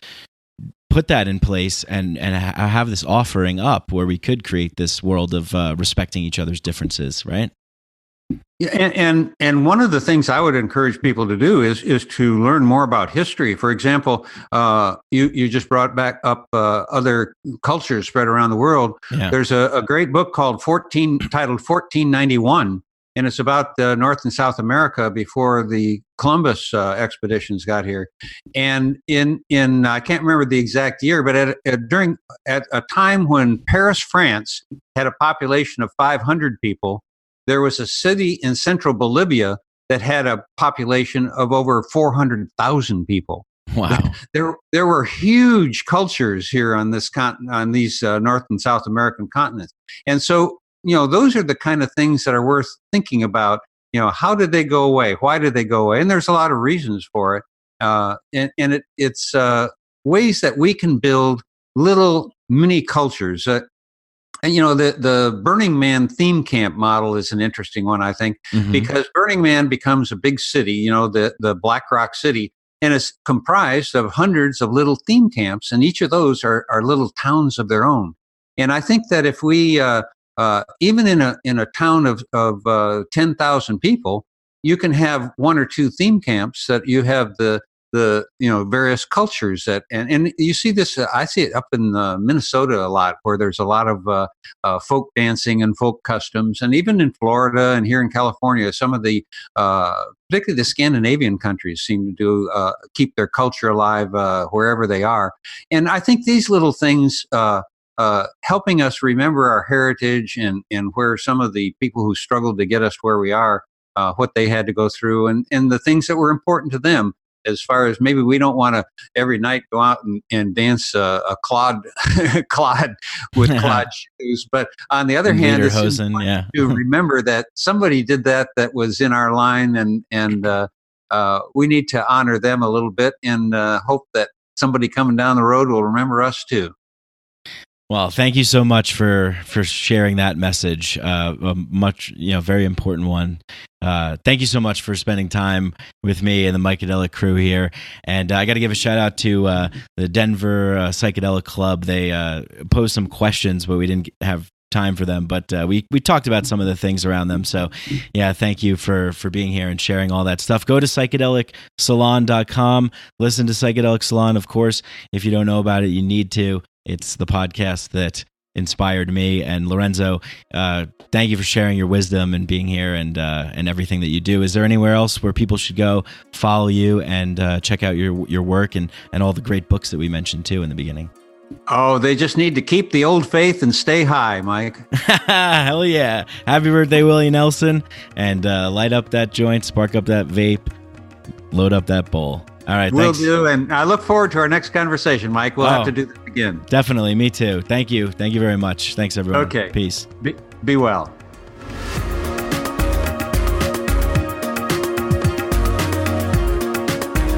put that in place and have this offering up where we could create this world of respecting each other's differences, right? Yeah, and one of the things I would encourage people to do is to learn more about history. For example, you just brought back up other cultures spread around the world. Yeah. There's a great book titled 1491, and it's about North and South America before the Columbus expeditions got here. And in I can't remember the exact year, but at a time when Paris, France, had a population of 500 people. There was a city in central Bolivia that had a population of over 400,000 people. Wow! There were huge cultures here on this on these North and South American continents, and so those are the kind of things that are worth thinking about. How did they go away? Why did they go away? And there's a lot of reasons for it, and it's ways that we can build little mini cultures. And the Burning Man theme camp model is an interesting one, I think, because Burning Man becomes a big city, the Black Rock City, and it's comprised of hundreds of little theme camps, and each of those are little towns of their own. And I think that if we, even in a town of 10,000 people, you can have one or two theme camps that you have the various cultures that, and you see this, I see it up in Minnesota a lot, where there's a lot of folk dancing and folk customs, and even in Florida and here in California, some of the, particularly the Scandinavian countries seem to keep their culture alive wherever they are. And I think these little things, helping us remember our heritage and where some of the people who struggled to get us where we are, what they had to go through, and the things that were important to them. As far as maybe we don't want to every night go out and dance a clod with clod shoes, but on the other hand, it's important to remember that somebody did that was in our line, and we need to honor them a little bit, and hope that somebody coming down the road will remember us too. Well, thank you so much for sharing that message. Very important one. Thank you so much for spending time with me and the Mychedelic crew here. And I got to give a shout out to the Denver Psychedelic Club. They posed some questions, but we didn't have time for them. But we talked about some of the things around them. So yeah, thank you for being here and sharing all that stuff. Go to psychedelicsalon.com. Listen to Psychedelic Salon, of course. If you don't know about it, you need to. It's the podcast that inspired me. And Lorenzo, thank you for sharing your wisdom and being here and everything that you do. Is there anywhere else where people should go follow you and check out your work and all the great books that we mentioned too in the beginning? Oh, they just need to keep the old faith and stay high, Mike. Hell yeah. Happy birthday, Willie Nelson. And light up that joint, spark up that vape, load up that bowl. All right, thanks. Will do, and I look forward to our next conversation, Mike. We'll have to do this again. Definitely, me too. Thank you very much. Thanks, everyone. Okay. Peace. Be well.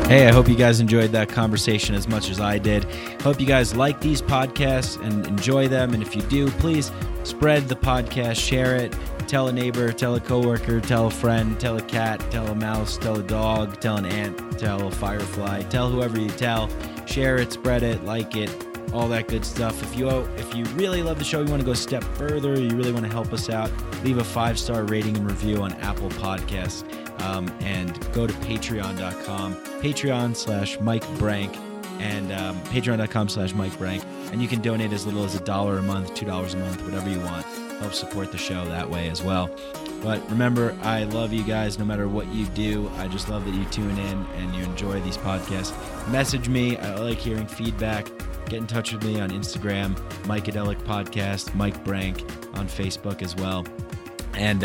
Hey, I hope you guys enjoyed that conversation as much as I did. Hope you guys like these podcasts and enjoy them. And if you do, please spread the podcast, share it. Tell a neighbor, tell a coworker, tell a friend, tell a cat, tell a mouse, tell a dog, tell an ant, tell a firefly, tell whoever you tell. Share it, spread it, like it, all that good stuff. If you really love the show, you want to go a step further, you really want to help us out, leave a 5-star rating and review on Apple Podcasts, and go to patreon.com, patreon/Mike Brank, and patreon.com/Mike Brank, and you can donate as little as $1 a month, $2 a month, whatever you want. Help support the show that way as well. But remember, I love you guys no matter what you do. I just love that you tune in and you enjoy these podcasts. Message me. I like hearing feedback. Get in touch with me on Instagram, Psychedelic Podcast, Mike Brank on Facebook as well. And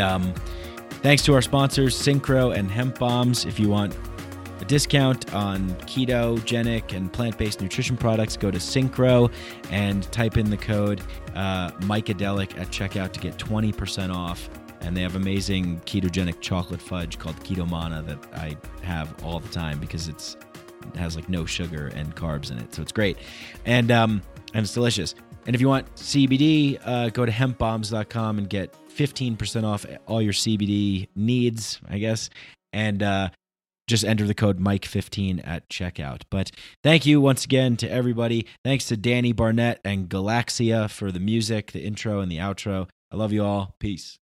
thanks to our sponsors, Synchro and Hemp Bombs. If you want a discount on ketogenic and plant-based nutrition products, go to Synchro and type in the code Mychedelic at checkout to get 20% off. And they have amazing ketogenic chocolate fudge called Keto Mana that I have all the time because it has like no sugar and carbs in it. So it's great. And it's delicious. And if you want CBD, go to hempbombs.com and get 15% off all your CBD needs, I guess. And just enter the code Mike15 at checkout. But thank you once again to everybody. Thanks to Danny Barnett and Galaxia for the music, the intro and the outro. I love you all. Peace.